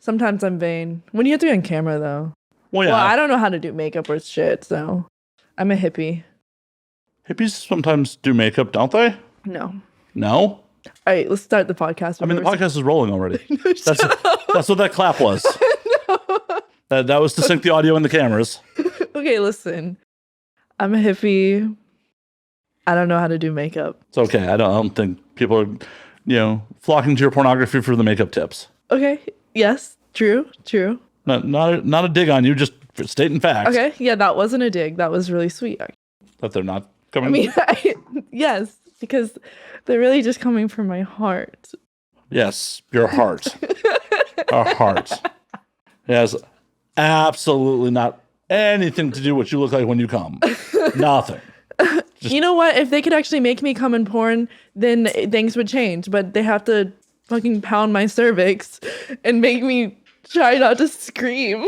Sometimes I'm vain. When you have to be on camera, though. Well, yeah. Well, I don't know how to do makeup or shit, so I'm a hippie. Hippies sometimes do makeup, don't they? No. No? All right, let's start the podcast. I mean, the podcast is rolling already. That's what that clap was. No. That was to sync the audio and the cameras. Okay, listen. I'm a hippie. I don't know how to do makeup. It's okay. I don't think people are, flocking to your pornography for the makeup tips. Okay. Yes. True. Not a dig on you, just stating facts. Okay. Yeah, that wasn't a dig. That was really sweet. That they're not coming. I mean, yes, because they're really just coming from my heart. Yes, your heart. Our heart. It has absolutely not anything to do with what you look like when you come. Nothing. You know what? If they could actually make me come in porn, then things would change. But they have to fucking pound my cervix and make me try not to scream.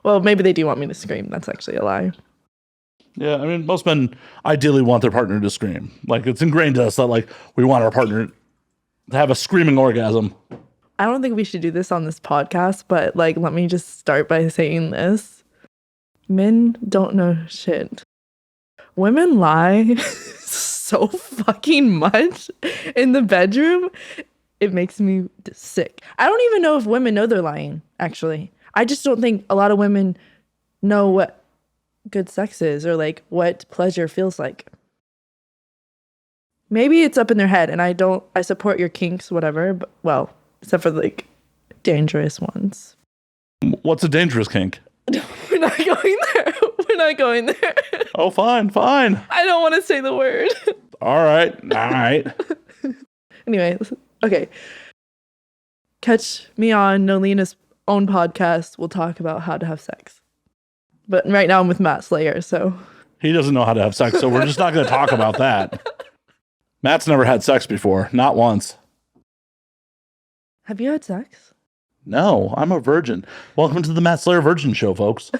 Well, maybe they do want me to scream. That's actually a lie. Yeah, I mean, most men ideally want their partner to scream. Like, it's ingrained to us that, like, we want our partner to have a screaming orgasm. I don't think we should do this on this podcast, but, like, let me just start by saying this. Men don't know shit. Women lie so fucking much in the bedroom. It makes me sick. I don't even know if women know they're lying, actually. I just don't think a lot of women know what good sex is or like what pleasure feels like. Maybe it's up in their head and I support your kinks, whatever, but well, except for like dangerous ones. What's a dangerous kink? We're not going there. We're not going there. Oh, fine. I don't want to say the word. All right. Anyway, okay. Catch me on Nolina's own podcast. We'll talk about how to have sex. But right now I'm with Matt Slayer, so. He doesn't know how to have sex, so we're just not going to talk about that. Matt's never had sex before. Not once. Have you had sex? No, I'm a virgin. Welcome to the Matt Slayer Virgin Show, folks.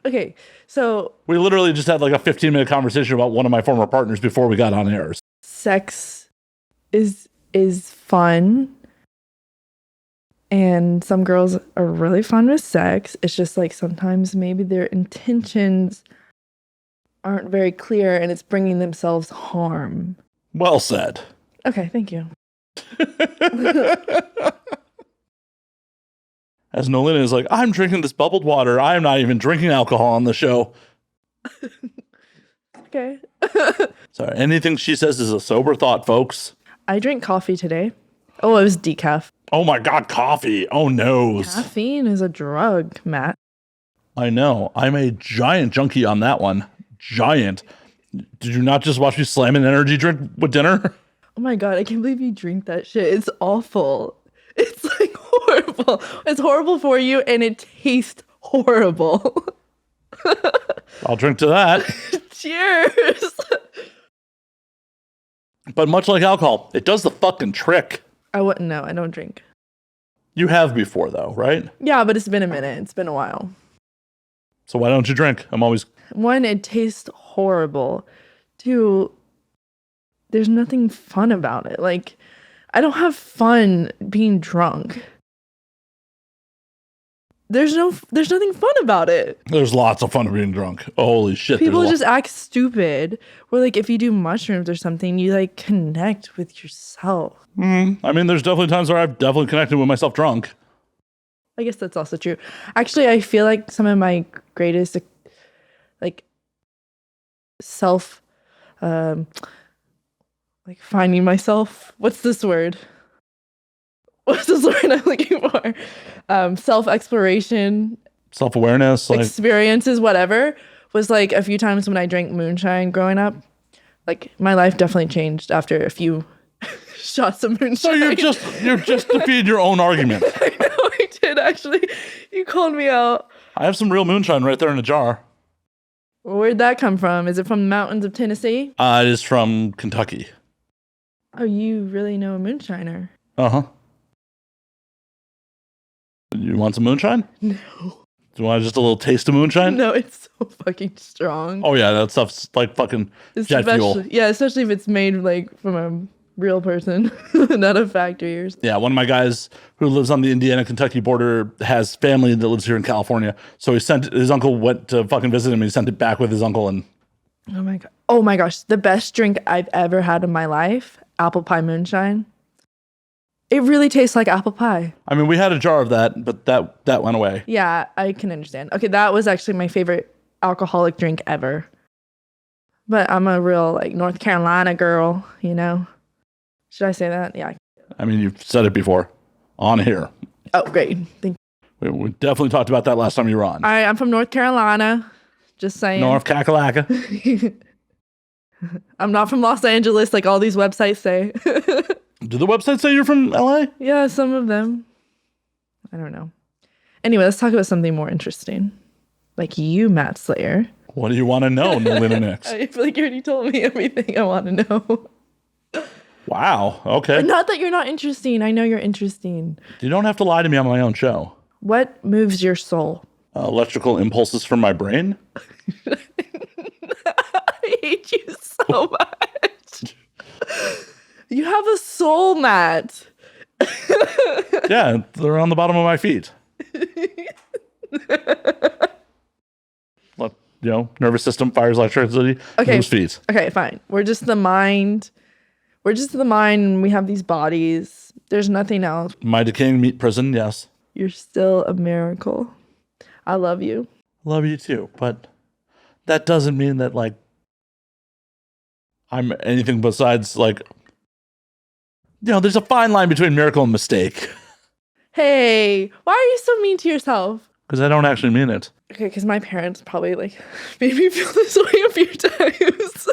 Okay, so. We literally just had like a 15-minute conversation about one of my former partners before we got on air. Sex is fun. And some girls are really fun with sex. It's just like sometimes maybe their intentions aren't very clear and it's bringing themselves harm. Well said. Okay, thank you. As Nolina is like, I'm drinking this bubbled water. I am not even drinking alcohol on the show. Okay. Sorry, anything she says is a sober thought, folks. I drank coffee today. Oh, it was decaf. Oh my God, coffee. Oh no. Caffeine is a drug, Matt. I know. I'm a giant junkie on that one. Giant. Did you not just watch me slam an energy drink with dinner? Oh my God, I can't believe you drink that shit. It's awful. It's like horrible. It's horrible for you and it tastes horrible. I'll drink to that. Cheers. But much like alcohol, it does the fucking trick. I wouldn't know. I don't drink. You have before, though, right? Yeah, but it's been a minute. It's been a while. So why don't you drink? I'm always... One, it tastes horrible. Two, there's nothing fun about it. Like, I don't have fun being drunk. There's nothing fun about it. There's lots of fun being drunk. Holy shit. People just act stupid. Or like if you do mushrooms or something, you like connect with yourself. I mean, there's definitely times where I've definitely connected with myself drunk. I guess that's also true. Actually, I feel like some of my greatest like self like finding myself. What's this word? What's this word I'm looking for? Self-exploration. Self-awareness. Experiences, whatever. Was like a few times when I drank moonshine growing up. Like my life definitely changed after a few shots of moonshine. So you're just defeated your own argument. I know I did actually. You called me out. I have some real moonshine right there in a jar. Where'd that come from? Is it from the mountains of Tennessee? It is from Kentucky. Oh, you really know a moonshiner. Uh-huh. You want some moonshine? No. Do you want just a little taste of moonshine? No, it's so fucking strong. Oh yeah, that stuff's like fucking jet fuel. Yeah, especially if it's made like from real person, not a factory or something. Yeah, one of my guys who lives on the Indiana-Kentucky border has family that lives here in California. So he sent his uncle went to fucking visit him. And he sent it back with his uncle, and Oh my god. Oh my gosh, the best drink I've ever had in my life, apple pie moonshine. It really tastes like apple pie. I mean, we had a jar of that, but that went away. Yeah, I can understand. Okay, that was actually my favorite alcoholic drink ever. But I'm a real like North Carolina girl, you know. Should I say that? Yeah. I mean, you've said it before on here. Oh, great. Thank you. We definitely talked about that last time you were on. I'm from North Carolina. Just saying. North Kakalaka. I'm not from Los Angeles like all these websites say. Do the websites say you're from LA? Yeah, some of them. I don't know. Anyway, let's talk about something more interesting. Like you, Matt Slayer. What do you want to know, Nolina Nyx? I feel like you already told me everything I want to know. Wow. Okay. Not that you're not interesting. I know you're interesting. You don't have to lie to me on my own show. What moves your soul? Electrical impulses from my brain? I hate you so much. You have a soul, Matt. Yeah, they're on the bottom of my feet. Nervous system fires electricity. Okay. Moves feet. Okay, fine. We're just the mind. We're just the mind. And we have these bodies. There's nothing else. My decaying meat prison, yes. You're still a miracle. I love you. Love you too, but that doesn't mean that like I'm anything besides like, there's a fine line between miracle and mistake. Hey, why are you so mean to yourself? Because I don't actually mean it. Okay, because my parents probably like made me feel this way a few times.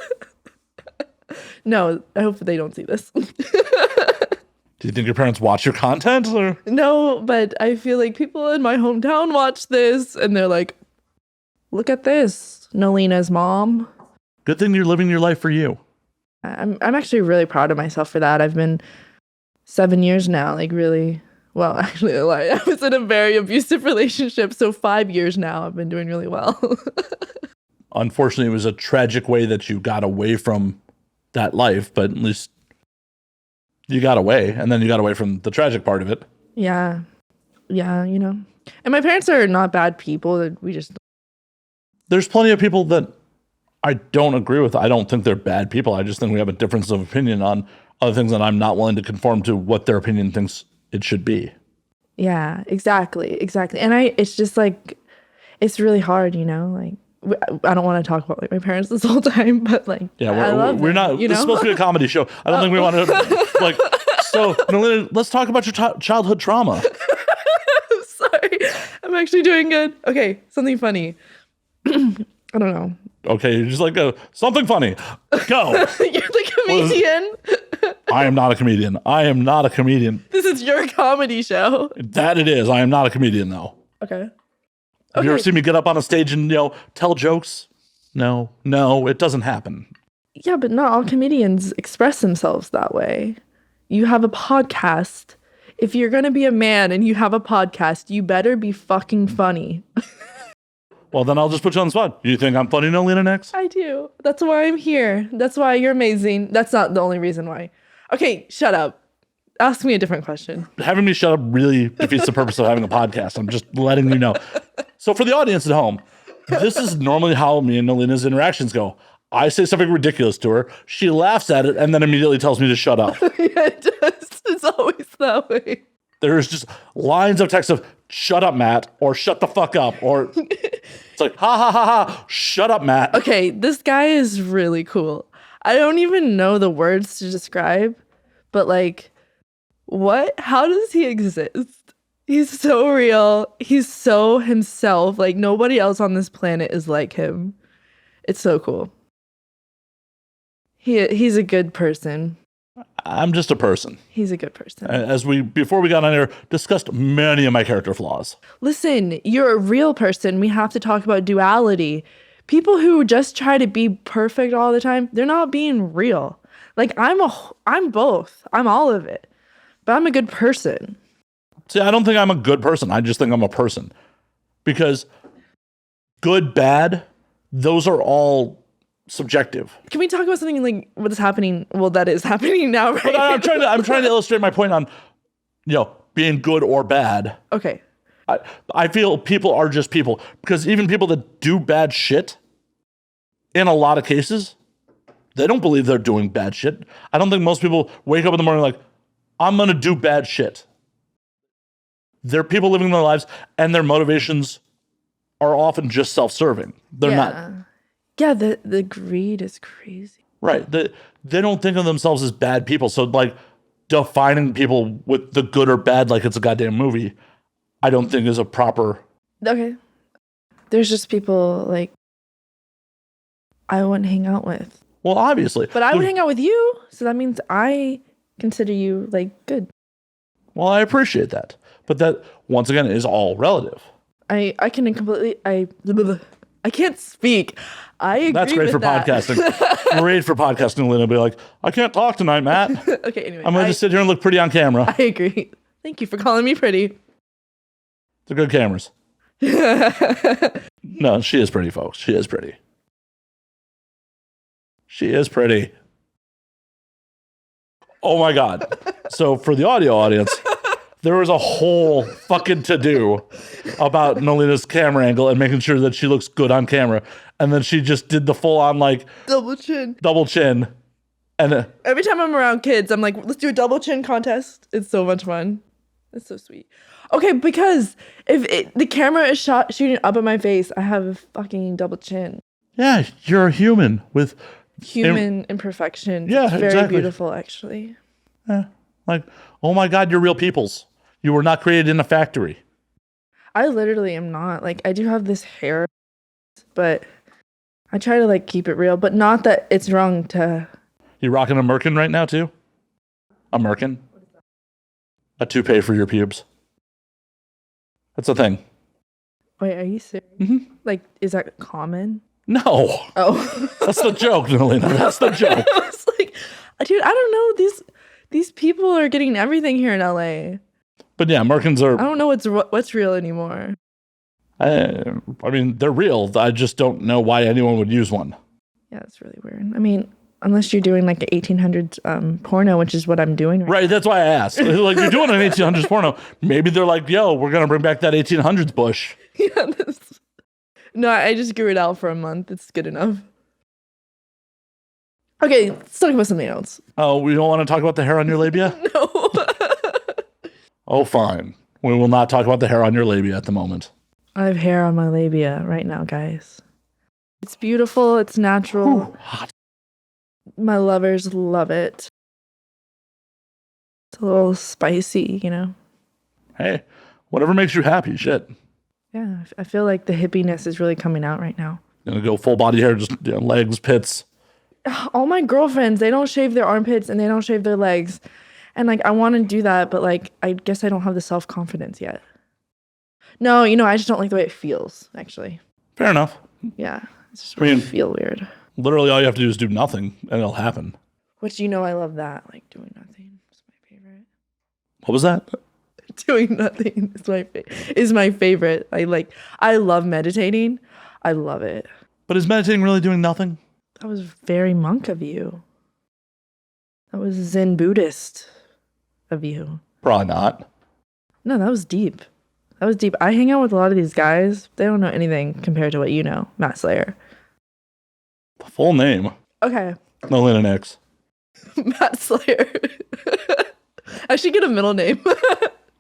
No, I hope they don't see this. Do you think your parents watch your content? Or? No, but I feel like people in my hometown watch this and they're like, look at this, Nolina's mom. Good thing you're living your life for you. I'm actually really proud of myself for that. I've been 7 years now, like really. Well, actually, I was in a very abusive relationship, so 5 years now. I've been doing really well. Unfortunately, it was a tragic way that you got away from that life, but at least you got away, and then you got away from the tragic part of it. Yeah, And my parents are not bad people. We just... There's plenty of people that I don't agree with. I don't think they're bad people. I just think we have a difference of opinion on other things, and I'm not willing to conform to what their opinion thinks it should be. Yeah, exactly. And it's just like, it's really hard, like, I don't want to talk about like my parents this whole time, but like, yeah, we're not, this is supposed to be a comedy show. I don't think we want to like, so Nolina, let's talk about your childhood trauma. I'm sorry. I'm actually doing good. Okay. Something funny. I don't know. Okay. You're just like, something funny. Go. You're the comedian. I am not a comedian. This is your comedy show. That it is. I am not a comedian, though. Okay. Have you ever seen me get up on a stage and, tell jokes? No, it doesn't happen. Yeah, but not all comedians express themselves that way. You have a podcast. If you're going to be a man and you have a podcast, you better be fucking funny. Well, then I'll just put you on the spot. You think I'm funny, Nolina Nyx? I do. That's why I'm here. That's why you're amazing. That's not the only reason why. Okay, shut up. Ask me a different question. Having me shut up really defeats the purpose of having a podcast. I'm just letting you know. So for the audience at home, this is normally how me and Nolina's interactions go. I say something ridiculous to her. She laughs at it and then immediately tells me to shut up. Yeah, it does. It's always that way. There's just lines of text of shut up, Matt, or shut the fuck up, or it's like, ha ha ha ha, shut up, Matt. Okay, this guy is really cool. I don't even know the words to describe, but like, what? How does he exist? He's so real. He's so himself. Like, nobody else on this planet is like him. It's so cool. He's a good person. I'm just a person. He's a good person. As before we got on air, discussed many of my character flaws. Listen, you're a real person. We have to talk about duality. People who just try to be perfect all the time, they're not being real. Like, I'm both. I'm all of it. But I'm a good person. See, I don't think I'm a good person. I just think I'm a person. Because good, bad, those are all subjective. Can we talk about something like what's happening? Well, that is happening now, right? But I'm trying to illustrate my point on, being good or bad. Okay. I feel people are just people, because even people that do bad shit, in a lot of cases, they don't believe they're doing bad shit. I don't think most people wake up in the morning like, I'm going to do bad shit. They're people living their lives, and their motivations are often just self-serving. They're not. Yeah, the greed is crazy. Right. They don't think of themselves as bad people. So, like, defining people with the good or bad like it's a goddamn movie, I don't think is a proper... Okay. There's just people, like, I wouldn't hang out with. Well, obviously. But I would hang out with you, so that means I consider you, like, good. Well, I appreciate that. But that, once again, is all relative. I can completely... I can't speak. I agree. That's great with for that. podcasting. Great for podcasting. Lynn will be like, I can't talk tonight, Matt. Okay, anyway. I'm going to just sit here and look pretty on camera. I agree. Thank you for calling me pretty. They're good cameras. No, she is pretty, folks. She is pretty. She is pretty. Oh my God. So for the audio audience, there was a whole fucking to-do about Nolina's camera angle and making sure that she looks good on camera. And then she just did the full-on, like... Double chin. And every time I'm around kids, I'm like, let's do a double chin contest. It's so much fun. It's so sweet. Okay, because if the camera is shooting up at my face, I have a fucking double chin. Yeah, you're a human with... Human imperfection. Yeah, it's very exactly. beautiful, actually. Yeah. Like, oh my God, you're real peoples. You were not created in a factory. I literally am not. Like, I do have this hair, but I try to, like, keep it real. But not that it's wrong to... You rocking a merkin right now, too? A merkin? A toupee for your pubes. That's a thing. Wait, are you serious? Mm-hmm. Like, is that common? No. Oh. That's the joke, Nolina. That's the joke. I was like, dude, I don't know. These people are getting everything here in LA. But yeah, merkins are... I don't know what's real anymore. I mean, they're real. I just don't know why anyone would use one. Yeah, it's really weird. I mean, unless you're doing like an 1800s porno, which is what I'm doing right. That's why I asked. Like, you're doing an 1800s porno. Maybe they're like, yo, we're going to bring back that 1800s bush. Yeah. No, I just grew it out for a month. It's good enough. Okay, let's talk about something else. Oh, we don't want to talk about the hair on your labia? No. Oh, fine. We will not talk about the hair on your labia at the moment. I have hair on my labia right now, guys. It's beautiful. It's natural. Ooh, hot. My lovers love it. It's a little spicy, you know? Hey, whatever makes you happy, shit. Yeah, I feel like the hippiness is really coming out right now. Gonna go full body hair, just legs, pits. All my girlfriends, they don't shave their armpits and they don't shave their legs. And like, I want to do that, but like, I guess I don't have the self-confidence yet. No, I just don't like the way it feels, actually. Fair enough. Yeah, it's just really feel weird. Literally all you have to do is do nothing and it'll happen. Which, I love that. Like, doing nothing is my favorite. What was that? Doing nothing is my favorite. I love meditating. I love it. But is meditating really doing nothing? That was very monk of you. That was Zen Buddhist of you. Probably not. No, that was deep. That was deep. I hang out with a lot of these guys. They don't know anything compared to what you know, Matt Slayer. The full name. Okay. Nolina Nyx. Matt Slayer. I should get a middle name.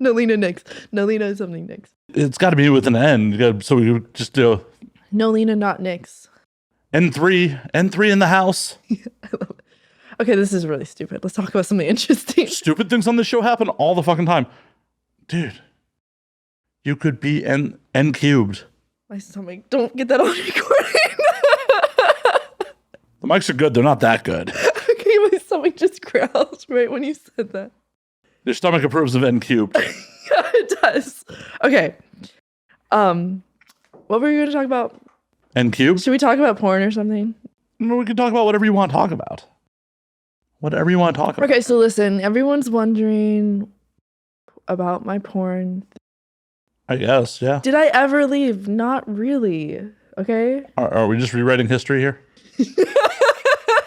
Nolina Nyx. Nolina something Nyx. It's got to be with an N. So we could just do Nolina not Nyx. N3 in the house. I love it. Okay, this is really stupid. Let's talk about something interesting. Stupid things on this show happen all the fucking time. Dude, you could be N cubed. My stomach. Don't get that on recording. The mics are good. They're not that good. Okay, my stomach just growled right when you said that. Your stomach approves of N cubed. Yeah, it does. Okay. What were you going to talk about? N cubed? Should we talk about porn or something? No, we can talk about whatever you want to talk about. Whatever you want to talk about. Okay, so listen. Everyone's wondering about my porn. I guess, yeah. Did I ever leave? Not really. Okay. Are we just rewriting history here?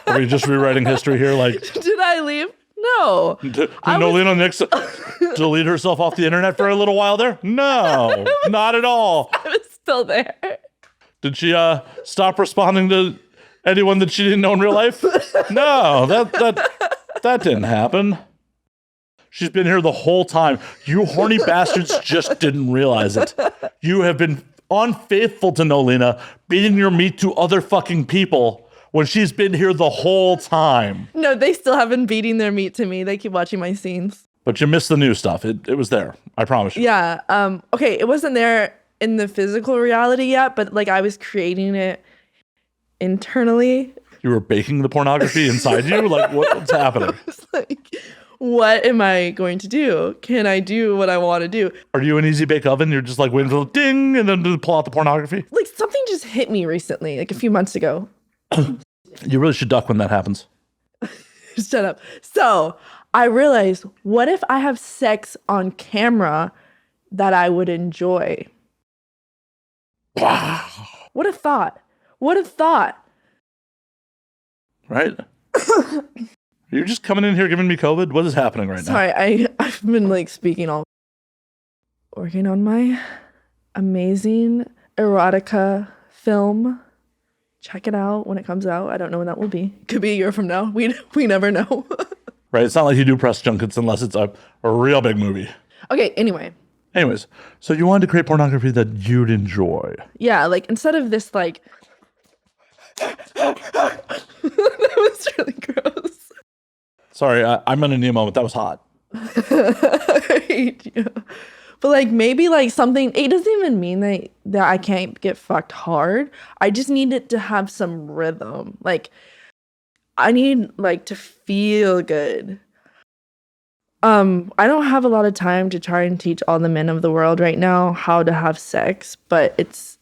Are we just rewriting history here? Like, Did I leave? No. did Nolina Nyx delete herself off the internet for a little while there? No, not at all. I was still there. Did she stop responding to anyone that she didn't know in real life? No, that didn't happen. She's been here the whole time. You horny bastards just didn't realize it. You have been unfaithful to Nolina, beating your meat to other fucking people when she's been here the whole time. No, they still have been beating their meat to me. They keep watching my scenes. But you missed the new stuff. It was there. I promise you. Yeah. Okay, it wasn't there in the physical reality yet, but like I was creating it internally. You were baking the pornography inside you? Like, what's happening? I was like, what am I going to do? Can I do what I want to do? Are you an easy bake oven? You're just like waiting for the ding and then to pull out the pornography? Like something just hit me recently, like a few months ago. You really should duck when that happens. Shut up. So I realized, what if I have sex on camera that I would enjoy? Wow. What a thought. What a thought. Right? You're just coming in here giving me COVID? What is happening right now? Sorry, I've been like speaking all. Working on my amazing erotica film. Check it out when it comes out. I don't know when that will be. Could be a year from now. We never know. Right? It's not like you do press junkets unless it's a real big movie. Okay, anyway. Anyways, so you wanted to create pornography that you'd enjoy. Yeah, like instead of this like that was really gross. Sorry, I'm in a new moment. That was hot. I hate you. But like maybe like something, it doesn't even mean that I can't get fucked hard. I just need it to have some rhythm. Like I need like to feel good. I don't have a lot of time to try and teach all the men of the world right now how to have sex, but it's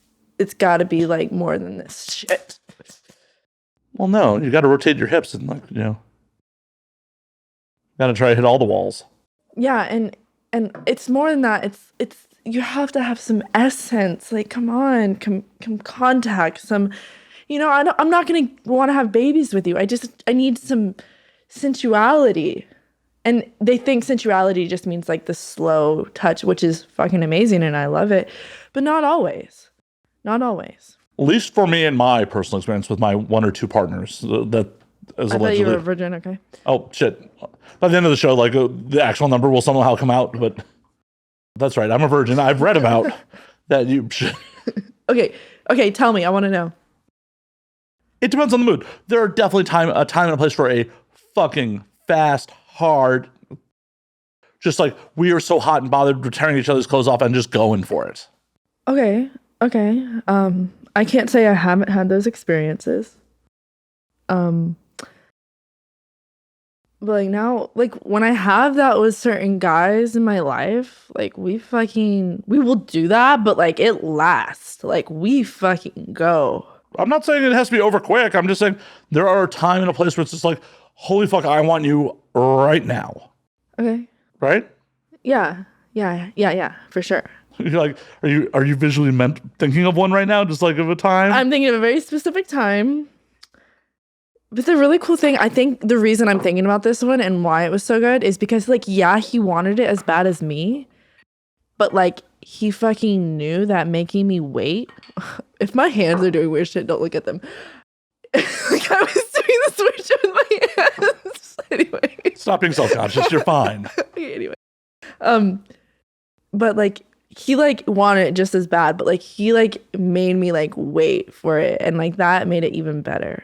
gotta be like more than this shit. Well, no, you got to rotate your hips and like, got to try to hit all the walls. Yeah, and it's more than that. It's you have to have some essence. Like, come on, contact some. I'm not gonna want to have babies with you. I need some sensuality. And they think sensuality just means like the slow touch, which is fucking amazing and I love it, but not always. Not always. At least for me and my personal experience with my one or two partners, that is I allegedly. thought you were a virgin. Okay. Oh shit! By the end of the show, like the actual number will somehow come out, but that's right. I'm a virgin. I've read about that. You. Okay. Tell me. I want to know. It depends on the mood. There are definitely a time and a place for a fucking fast, hard. Just like we are so hot and bothered, we're tearing each other's clothes off and just going for it. Okay. I can't say I haven't had those experiences. But like now, like when I have that with certain guys in my life, like we will do that, but like it lasts. Like we fucking go. I'm not saying it has to be over quick. I'm just saying there are a time and a place where it's just like, holy fuck, I want you right now. Okay. Right? Yeah, for sure. You're like, are you visually thinking of one right now? Just like of a time? I'm thinking of a very specific time. But the really cool thing, I think the reason I'm thinking about this one and why it was so good is because like, yeah, he wanted it as bad as me, but like he fucking knew that making me wait. If my hands are doing weird shit, don't look at them. Like I was doing this weird shit with my hands. Anyway. Stop being self-conscious. You're fine. Okay, anyway. But like he like wanted it just as bad, but like he like made me like wait for it, and like that made it even better.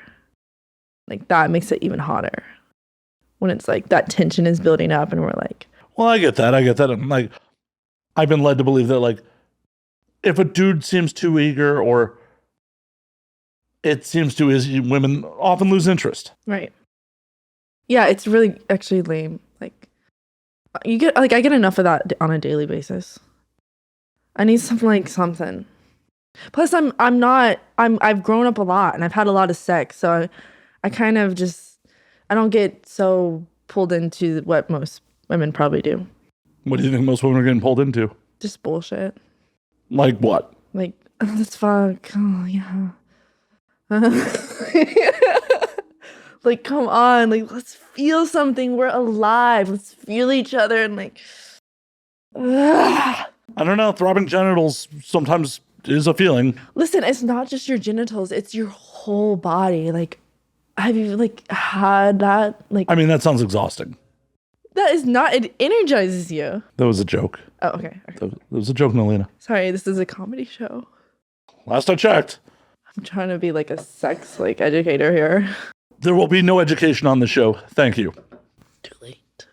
Like that makes it even hotter when it's like that tension is building up and we're like, well, I get that. I'm like, I've been led to believe that like if a dude seems too eager or it seems too easy, women often lose interest. Right. Yeah, it's really actually lame. Like I get enough of that on a daily basis. I need something. Plus I've grown up a lot and I've had a lot of sex, so I kind of just, I don't get so pulled into what most women probably do. What do you think most women are getting pulled into? Just bullshit. Like what? Like, let's fuck. Oh, yeah. Like, come on, like, let's feel something. We're alive. Let's feel each other and like. I don't know. Throbbing genitals sometimes is a feeling. Listen, it's not just your genitals; it's your whole body. Like, have you like had that? Like, I mean, that sounds exhausting. that is not. It energizes you. That was a joke. Oh, okay. That was a joke, Nolina. Sorry, this is a comedy show. Last I checked. I'm trying to be like a sex like educator here. There will be no education on the show. Thank you. Too late.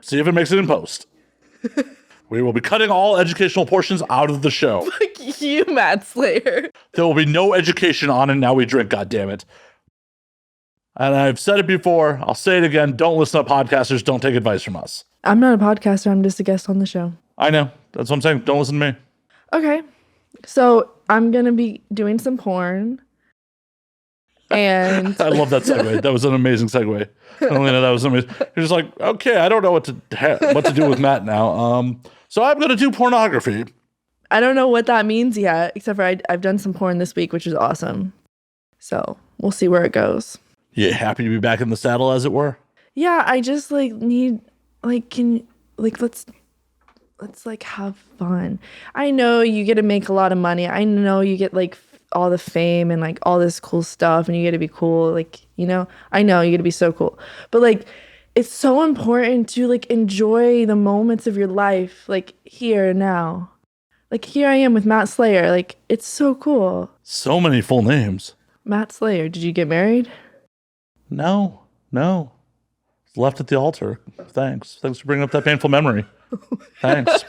See if it makes it in post. We will be cutting all educational portions out of the show. Fuck you, Matt Slayer. There will be no education on it. Now we drink, goddammit. And I've said it before. I'll say it again. Don't listen to podcasters. Don't take advice from us. I'm not a podcaster. I'm just a guest on the show. I know. That's what I'm saying. Don't listen to me. Okay. So I'm going to be doing some porn. And I love that segue. That was an amazing segue. Nolina, that was amazing. You're just like, okay, I don't know what to do with Matt now. So I'm going to do pornography. I don't know what that means yet, except for I've done some porn this week, which is awesome. So we'll see where it goes. You happy to be back in the saddle, as it were? Yeah, I just like need let's like have fun. I know you get to make a lot of money. I know you get like all the fame and like all this cool stuff, and you get to be cool. Like, you know, I know you get to be so cool, but like, it's so important to like enjoy the moments of your life, like here and now. Like here I am with Matt Slayer. Like it's so cool. So many full names. Matt Slayer. Did you get married? No. Left at the altar. Thanks for bringing up that painful memory. Thanks.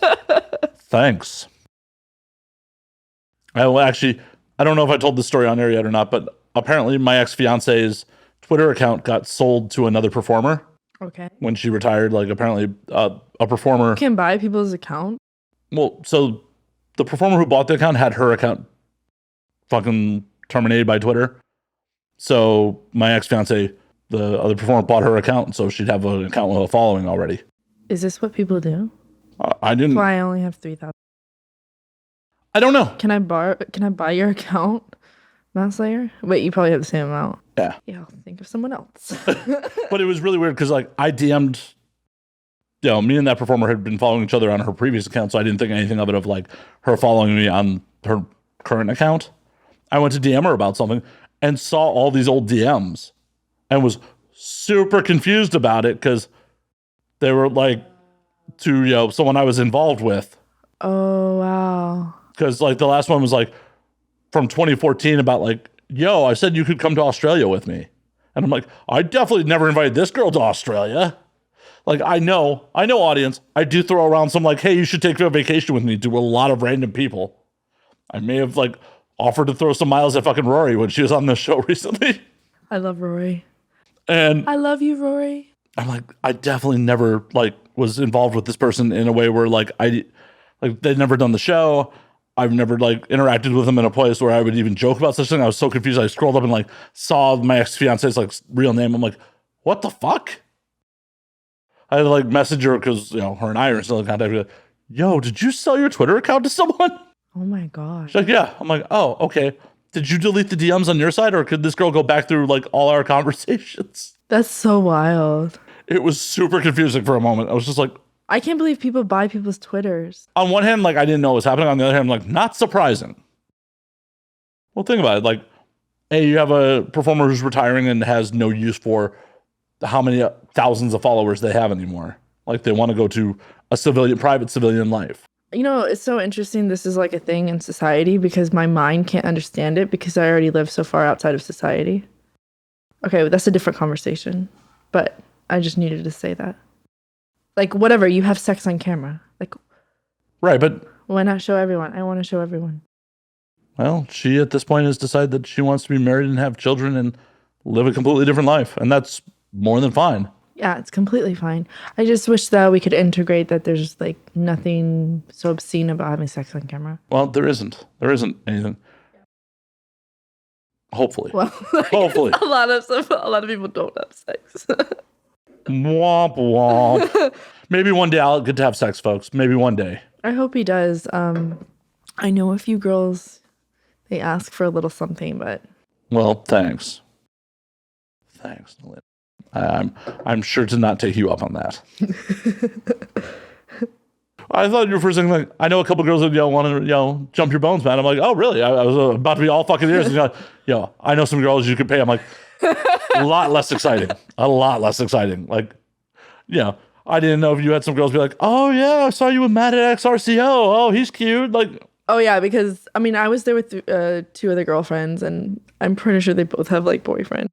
I don't know if I told this story on air yet or not, but apparently my ex-fiance's Twitter account got sold to another performer. Okay. When she retired, like apparently a performer You can buy people's account. Well, so the performer who bought the account had her account fucking terminated by Twitter. So my ex-fiance, the other performer, bought her account, so she'd have an account with a following already. Is this what people do? I didn't. That's why I only have 3,000. I don't know. Can I buy your account, Matt Slayer? Wait, you probably have the same amount. Yeah. Yeah, I'll think of someone else. But it was really weird because like I DM'd, me and that performer had been following each other on her previous account, so I didn't think anything of it of like her following me on her current account. I went to DM her about something and saw all these old DMs and was super confused about it because they were like to someone I was involved with. Oh, wow. Because like the last one was like from 2014 about like, I said you could come to Australia with me. And I'm like, I definitely never invited this girl to Australia. Like, I know audience. I do throw around some like, hey, you should take a vacation with me to a lot of random people. I may have like offered to throw some miles at fucking Rory when she was on the show recently. I love Rory. And I love you, Rory. I'm like, I definitely never like was involved with this person in a way where like they'd never done the show. I've never like interacted with them in a place where I would even joke about such thing. I was so confused. I scrolled up and like saw my ex-fiance's like real name. I'm like, what the fuck? I had to like message her because her and I are still in contact. Like, did you sell your Twitter account to someone? Oh my gosh. She's like, yeah. I'm like, oh, okay. Did you delete the DMs on your side, or could this girl go back through like all our conversations? That's so wild. It was super confusing for a moment. I was just like, I can't believe people buy people's Twitters. on one hand, like I didn't know what was happening. On the other hand, I'm like, not surprising. Well, think about it. Like, hey, you have a performer who's retiring and has no use for how many thousands of followers they have anymore. Like they want to go to a private civilian life. It's so interesting. This is like a thing in society because my mind can't understand it because I already live so far outside of society. Okay, well, that's a different conversation, but I just needed to say that. Like, whatever, you have sex on camera. Like, right, but why not show everyone? I want to show everyone. Well, she at this point has decided that she wants to be married and have children and live a completely different life. And that's more than fine. Yeah, it's completely fine. I just wish that we could integrate that there's like nothing so obscene about having sex on camera. Well, there isn't. There isn't anything. Hopefully. Well, hopefully. A lot of people don't have sex. Womp womp. Maybe one day I'll get to have sex, folks. Maybe one day. I hope he does. I know a few girls, they ask for a little something, but Well, thanks. Thanks, Nolina. I'm sure to not take you up on that. I thought you were first saying, like, I know a couple girls that want to jump your bones, man. I'm like, oh really? I was about to be all fucking ears. And I know some girls you could pay. I'm like, a lot less exciting. A lot less exciting. Like, I didn't know if you had some girls be like, oh yeah, I saw you with Matt at XRCO. Oh, he's cute. Like, oh yeah, because I mean, I was there with 2 other girlfriends, and I'm pretty sure they both have like boyfriends.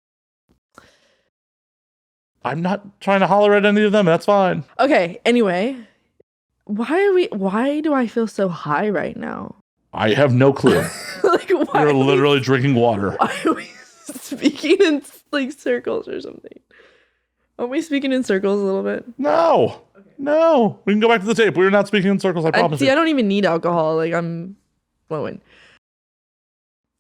I'm not trying to holler at any of them. That's fine. Okay. Anyway, why do I feel so high right now? I have no clue. Like, why you're literally drinking water. Why are we speaking in like circles or something? Aren't we speaking in circles a little bit? No. Okay. No. We can go back to the tape. We're not speaking in circles, I promise you. I don't even need alcohol. Like, I'm flowing.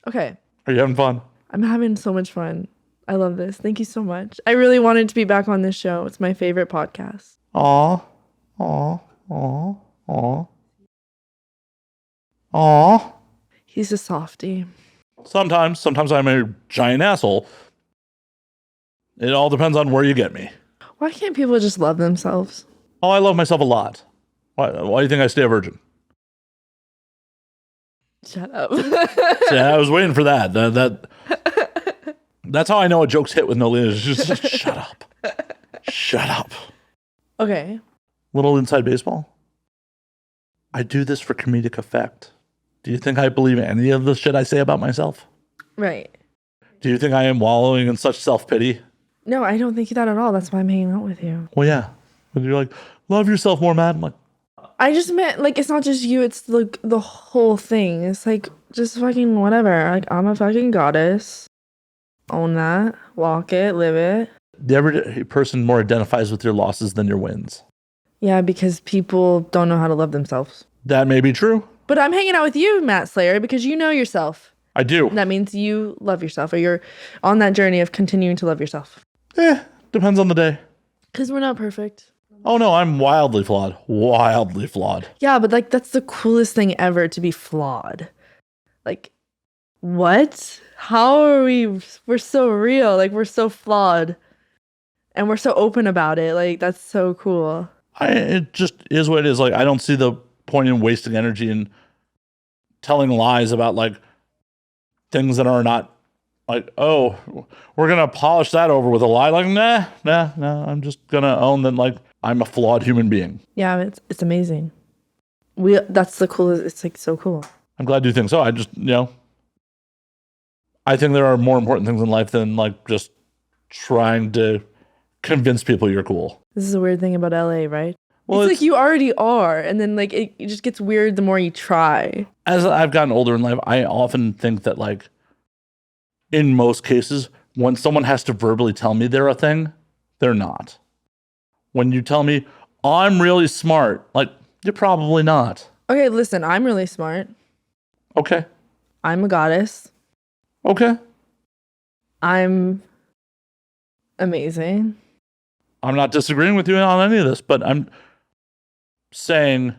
Okay. Are you having fun? I'm having so much fun. I love this. Thank you so much. I really wanted to be back on this show. It's my favorite podcast. Aw. Aw. Aw. Aw. Aw. He's a softie. Sometimes I'm a giant asshole. It all depends on where you get me. Why can't people just love themselves? Oh, I love myself a lot. Why do you think I stay a virgin? Shut up. Yeah, I was waiting for that. That's how I know a joke's hit with Nolina. It's just shut up. Shut up. Okay. Little inside baseball. I do this for comedic effect. Do you think I believe any of the shit I say about myself? Right. Do you think I am wallowing in such self-pity? No, I don't think that at all. That's why I'm hanging out with you. Well, yeah. When you're like, love yourself more, Matt. I'm like, I just meant, like, it's not just you. It's like the whole thing. It's like, just fucking whatever. Like, I'm a fucking goddess. Own that. Walk it. Live it. The everyday person more identifies with your losses than your wins. Yeah, because people don't know how to love themselves. That may be true. But I'm hanging out with you, Matt Slayer, because you know yourself. I do. That means you love yourself, or you're on that journey of continuing to love yourself. Depends on the day. Because we're not perfect. Oh no, I'm wildly flawed. Wildly flawed. Yeah, but like that's the coolest thing ever, to be flawed. Like, what? How are we? We're so real. Like, we're so flawed. And we're so open about it. Like, that's so cool. It just is what it is. Like, I don't see the point in wasting energy in telling lies about like things that are not like, oh, we're gonna polish that over with a lie. Like, nah. I'm just gonna own that. Like, I'm a flawed human being. Yeah, it's amazing. That's the coolest. It's like so cool. I'm glad you think so. I just I think there are more important things in life than like just trying to convince people you're cool. This is a weird thing about LA, right? Well, it's like you already are, and then like it just gets weird the more you try. As I've gotten older in life, I often think that like in most cases, when someone has to verbally tell me they're a thing, they're not. When you tell me, I'm really smart, like, you're probably not. Okay, listen, I'm really smart. Okay. I'm a goddess. Okay. I'm amazing. I'm not disagreeing with you on any of this, but I'm saying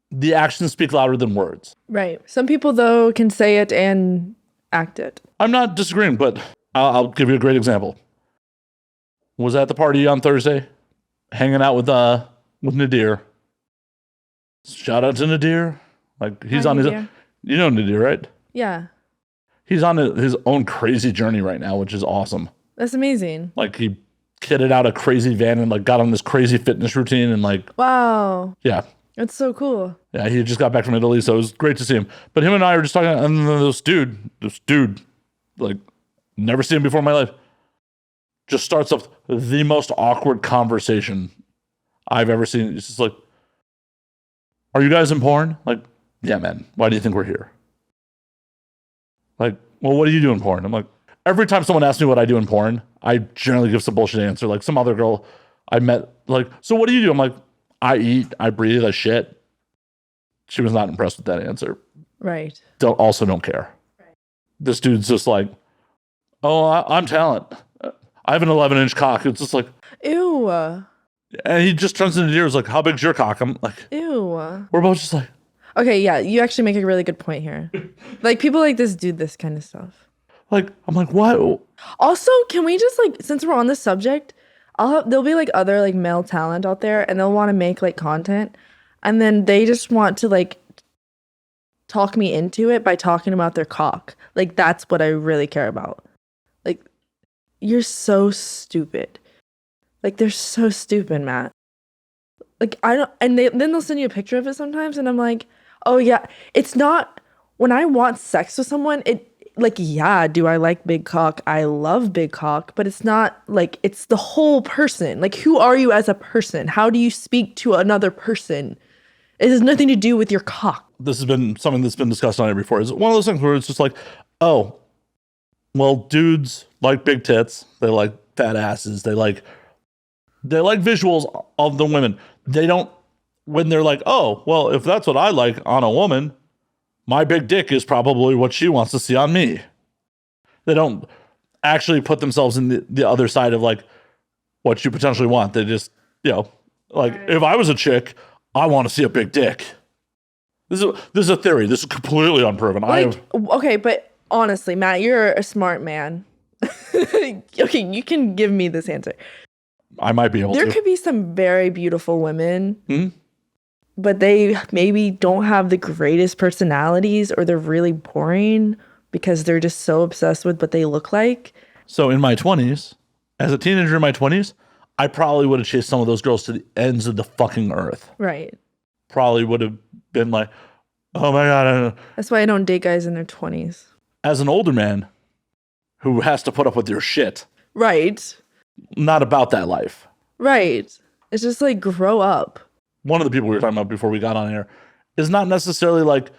the actions speak louder than words. Right. Some people, though, can say it and act it. I'm not disagreeing, but I'll give you a great example. Was at the party on Thursday, hanging out with Nadir. Shout out to Nadir. Like, he's on his, you know Nadir, right? Yeah. He's on his own crazy journey right now, which is awesome. That's amazing. Like, he kitted out a crazy van and like got on this crazy fitness routine and like, wow. Yeah. That's so cool. Yeah, he just got back from Italy, so it was great to see him. But him and I were just talking, and then this dude, like, never seen him before in my life, just starts up the most awkward conversation I've ever seen. It's just like, are you guys in porn? Like, yeah, man. Why do you think we're here? Like, well, what do you do in porn? I'm like, every time someone asks me what I do in porn, I generally give some bullshit answer. Like, some other girl I met, like, so what do you do? I'm like, I eat, I breathe, I shit. She was not impressed with that answer. Right. Don't care. Right. This dude's just like, oh, I'm talent. I have an 11-inch cock. It's just like, ew. And he just turns into ears like, how big's your cock? I'm like, ew. We're both just like, Okay, yeah, you actually make a really good point here. Like people like this do this kind of stuff. Like, I'm like, what? Also, can we just like, since we're on this subject, there'll be like other like male talent out there and they'll want to make like content and then they just want to like talk me into it by talking about their cock. Like that's what I really care about. Like you're so stupid. Like they're so stupid, Matt. Like I don't, and then they'll send you a picture of it sometimes and I'm like, "Oh yeah, it's not when I want sex with someone, it like yeah, do I like big cock? I love big cock, but it's not like it's the whole person. Like who are you as a person? How do you speak to another person? It has nothing to do with your cock." This has been something that's been discussed on it before. It's one of those things where it's just like, oh, well, dudes like big tits. They like fat asses. They like visuals of the women. They don't, when they're like, oh, well, if that's what I like on a woman, my big dick is probably what she wants to see on me. They don't actually put themselves in the other side of like what you potentially want. They just, like if I was a chick, I want to see a big dick. This is a theory. This is completely unproven. Like, okay, but honestly, Matt, you're a smart man. Okay, you can give me this answer. I might be able to. There could be some very beautiful women, Hmm? but they maybe don't have the greatest personalities or they're really boring because they're just so obsessed with what they look like. So in my 20s, as a teenager in my 20s, I probably would have chased some of those girls to the ends of the fucking earth. Right. Probably would have been like, oh my God. That's why I don't date guys in their 20s. As an older man who has to put up with your shit. Right. Not about that life. Right. It's just like grow up. One of the people we were talking about before we got on air is not necessarily like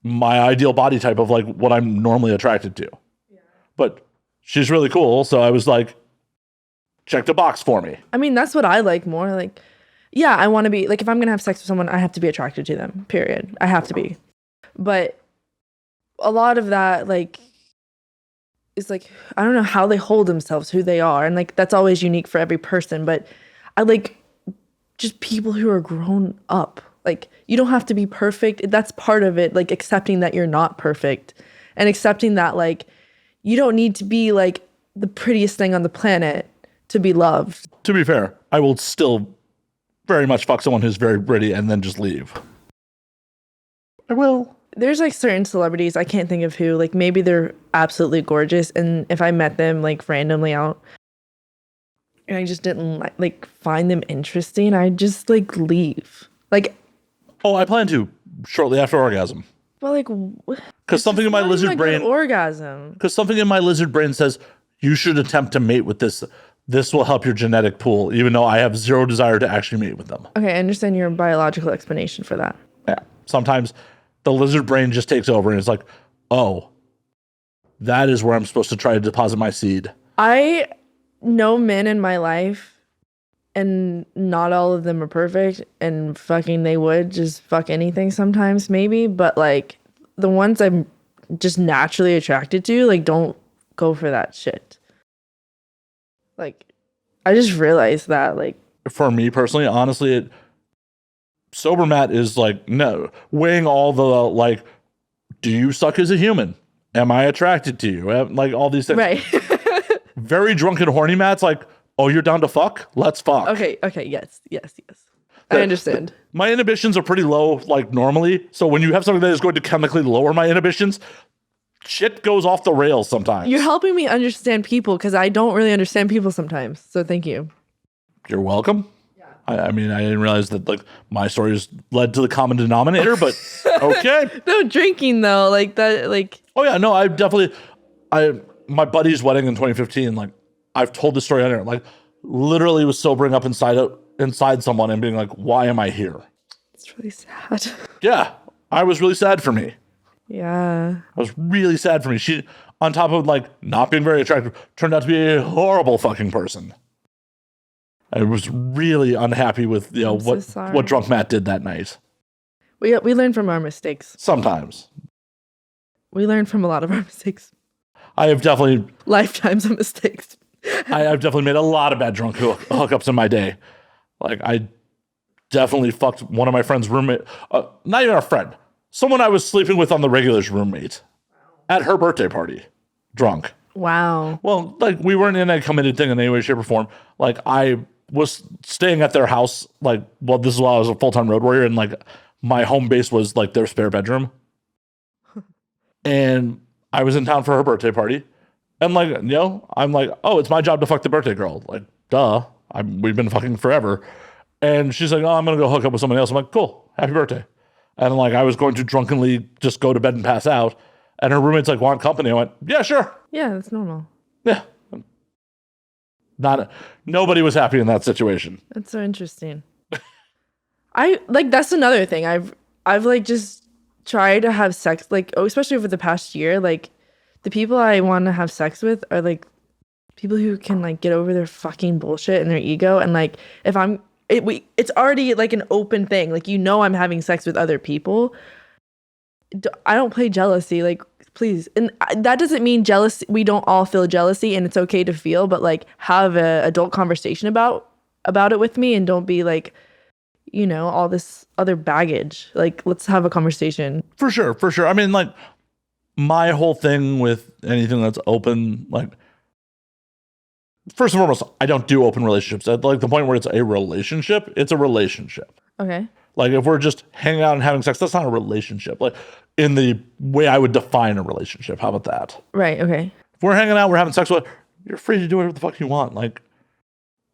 my ideal body type of like what I'm normally attracted to. Yeah. But she's really cool. So I was like, check the box for me. I mean, that's what I like more. Like, yeah, I want to be, like, if I'm going to have sex with someone, I have to be attracted to them, period. I have to be. But a lot of that, like, is like, I don't know how they hold themselves, who they are. And, like, that's always unique for every person. But I like just people who are grown up. Like, you don't have to be perfect. That's part of it. Like, accepting that you're not perfect. And accepting that, like, you don't need to be, like, the prettiest thing on the planet to be loved. To be fair, I will still very much fuck someone who's very pretty and then just leave. I will. There's like certain celebrities, I can't think of who, like maybe they're absolutely gorgeous. And if I met them like randomly out and I just didn't like find them interesting, I just like leave. Like, oh, I plan to shortly after orgasm. But like, because something in my lizard brain, orgasm. Because something in my lizard brain says you should attempt to mate with this. This will help your genetic pool, even though I have zero desire to actually mate with them. Okay, I understand your biological explanation for that. Yeah. Sometimes the lizard brain just takes over and it's like, oh, that is where I'm supposed to try to deposit my seed. I know men in my life, and not all of them are perfect, and fucking they would just fuck anything sometimes, maybe. But like the ones I'm just naturally attracted to, like, don't go for that shit. Like, I just realized that, like, for me personally, honestly, sober Matt is like, no, weighing all the, like, do you suck as a human? Am I attracted to you? Like, all these things. Right. Very drunken, horny Matt's like, oh, you're down to fuck? Let's fuck. Okay, yes. I understand. My inhibitions are pretty low, like, normally. So when you have something that is going to chemically lower my inhibitions, shit goes off the rails sometimes. You're helping me understand people because I don't really understand people sometimes. So thank you. You're welcome. Yeah. I mean, I didn't realize that like my stories led to the common denominator, but okay. No drinking though, like that, like. Oh yeah, no, my buddy's wedding in 2015. Like I've told this story on air. Like literally was sobering up inside someone and being like, why am I here? It's really sad. Yeah, I was really sad for me. Yeah. I was really sad for me. She, on top of like not being very attractive, turned out to be a horrible fucking person. I was really unhappy with what drunk Matt did that night. We learn from our mistakes. Sometimes. We learn from a lot of our mistakes. I have definitely lifetimes of mistakes. I've definitely made a lot of bad drunk hookups in my day. Like I definitely fucked one of my friend's roommate. Not even our friend. Someone I was sleeping with on the regular's roommate at her birthday party, drunk. Wow. Well, like we weren't in a committed thing in any way, shape, or form. Like I was staying at their house. Like, well, this is while I was a full-time road warrior, and like my home base was like their spare bedroom. And I was in town for her birthday party, and like I'm like, oh, it's my job to fuck the birthday girl. Like, duh. We've been fucking forever. And she's like, oh, I'm gonna go hook up with somebody else. I'm like, cool, happy birthday. And like I was going to drunkenly just go to bed and pass out. And her roommates like want company. I went, yeah, sure. Yeah, that's normal. Yeah. Nobody was happy in that situation. That's so interesting. I like that's another thing. I've like just tried to have sex, like especially over the past year, like the people I want to have sex with are like people who can like get over their fucking bullshit and their ego. And like if it's already like an open thing. Like I'm having sex with other people. I don't play jealousy. Like please. And that doesn't mean jealousy. We don't all feel jealousy and it's okay to feel, but like have a adult conversation about it with me and don't be like, all this other baggage. Like, let's have a conversation. For sure. For sure. I mean, like my whole thing with anything that's open, like first and foremost, I don't do open relationships. At like the point where it's a relationship, it's a relationship. Okay. Like if we're just hanging out and having sex, that's not a relationship. Like in the way I would define a relationship. How about that? Right. Okay. If we're hanging out, we're having sex with, you're free to do whatever the fuck you want. Like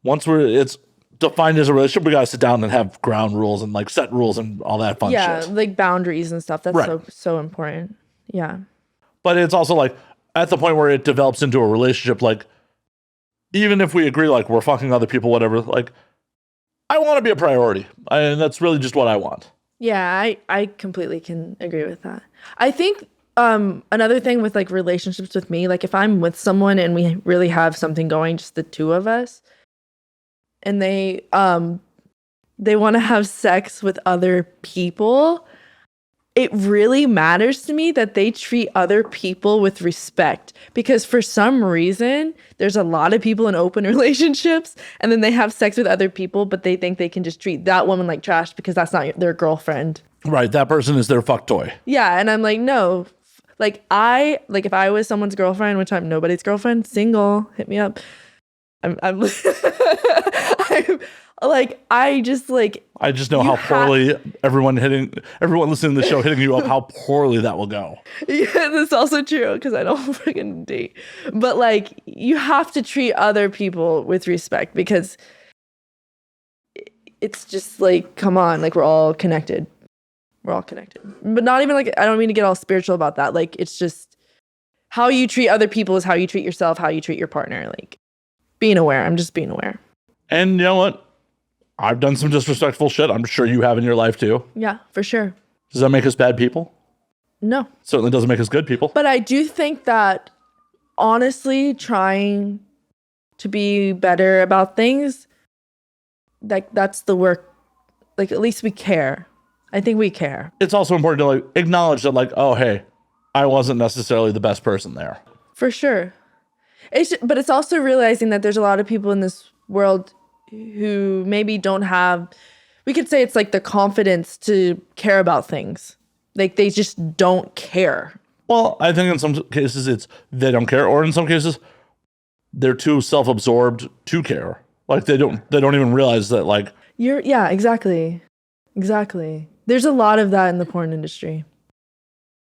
once it's defined as a relationship, we got to sit down and have ground rules and like set rules and all that fun shit. Yeah. Like boundaries and stuff. That's right. so important. Yeah. But it's also like at the point where it develops into a relationship, like even if we agree, like we're fucking other people, whatever, like I want to be a priority. And that's really just what I want. Yeah, I completely can agree with that. I think another thing with like relationships with me, like if I'm with someone and we really have something going, just the two of us, and they want to have sex with other people, it really matters to me that they treat other people with respect, because for some reason there's a lot of people in open relationships and then they have sex with other people, but they think they can just treat that woman like trash because that's not their girlfriend. Right. That person is their fuck toy. Yeah. And I'm like, no, like if I was someone's girlfriend, which I'm nobody's girlfriend, single, hit me up. I'm like, I just know how poorly everyone listening to the show hitting you up, how poorly that will go. Yeah, that's also true because I don't freaking date. But like, you have to treat other people with respect because it's just like, come on, like we're all connected. We're all connected. But not even like, I don't mean to get all spiritual about that. Like, it's just how you treat other people is how you treat yourself, how you treat your partner. Like, being aware. I'm just being aware. And you know what? I've done some disrespectful shit. I'm sure you have in your life too. Yeah, for sure. Does that make us bad people? No. Certainly doesn't make us good people. But I do think that honestly trying to be better about things, like that's the work. Like at least we care. I think we care. It's also important to like acknowledge that like, oh, hey, I wasn't necessarily the best person there. For sure. But it's also realizing that there's a lot of people in this world who maybe don't have, we could say it's like the confidence to care about things. Like they just don't care. Well, I think in some cases it's they don't care, or in some cases they're too self-absorbed to care. Like they don't even realize that like yeah, exactly. There's a lot of that in the porn industry.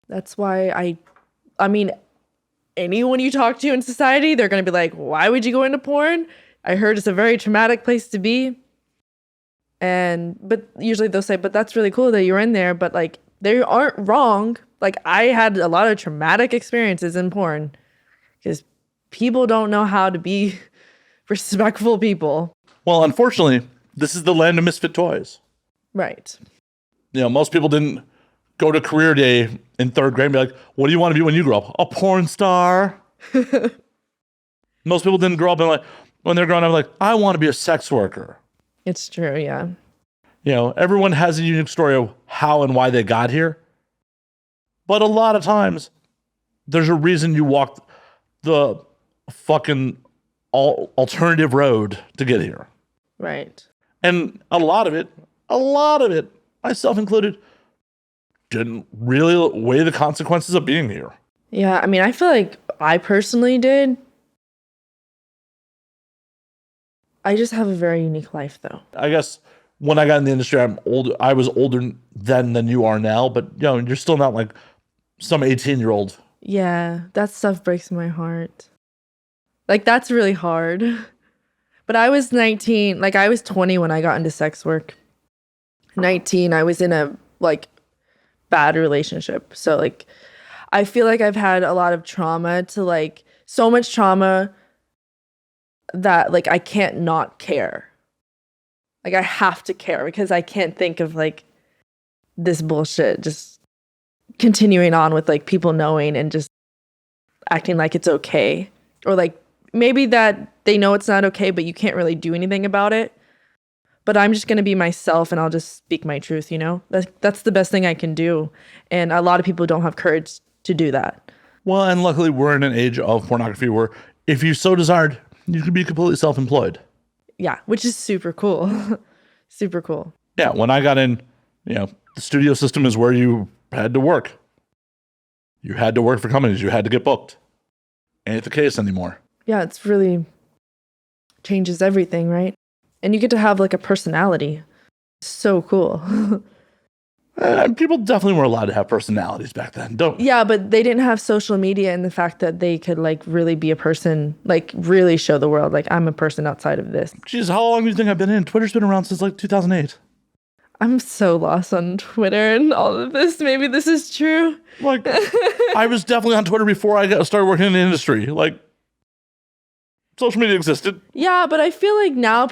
That's why I mean anyone you talk to in society, they're going to be like, why would you go into porn? I heard it's a very traumatic place to be. But usually they'll say, but that's really cool that you're in there. But like, they aren't wrong. Like I had a lot of traumatic experiences in porn because people don't know how to be respectful people. Well, unfortunately, this is the land of misfit toys. Right. Most people didn't go to career day in third grade and be like, what do you want to be when you grow up? A porn star. Most people didn't grow up and like, when they're growing up, like, I want to be a sex worker. It's true, yeah. Everyone has a unique story of how and why they got here. But a lot of times, there's a reason you walked the fucking alternative road to get here. Right. And a lot of it, a lot of it, myself included, didn't really weigh the consequences of being here. Yeah, I mean, I feel like I personally did. I just have a very unique life, though. I guess when I got in the industry, I was older then than you are now, but you're still not like some 18-year-old. Yeah, that stuff breaks my heart. Like, that's really hard. But I was 19, like I was 20 when I got into sex work. 19, I was in a like bad relationship. So like I feel like I've had a lot of trauma to like so much trauma that like I can't not care. Like I have to care because I can't think of like this bullshit just continuing on with like people knowing and just acting like it's okay. Or like maybe that they know it's not okay, but you can't really do anything about it. But I'm just going to be myself and I'll just speak my truth, you know? That's the best thing I can do. And a lot of people don't have courage to do that. Well, and luckily we're in an age of pornography where if you so desired, you could be completely self-employed. Yeah, which is super cool. Super cool. Yeah, when I got in, the studio system is where you had to work. You had to work for companies. You had to get booked. Ain't the case anymore. Yeah, it's really changes everything, right? And you get to have like a personality. So cool. People definitely were allowed to have personalities back then. Yeah, but they didn't have social media and the fact that they could like really be a person, like really show the world, like I'm a person outside of this. Jeez, how long do you think I've been in? Twitter's been around since like 2008. I'm so lost on Twitter and all of this. Maybe this is true. Like, I was definitely on Twitter before I started working in the industry. Like, social media existed. Yeah, but I feel like now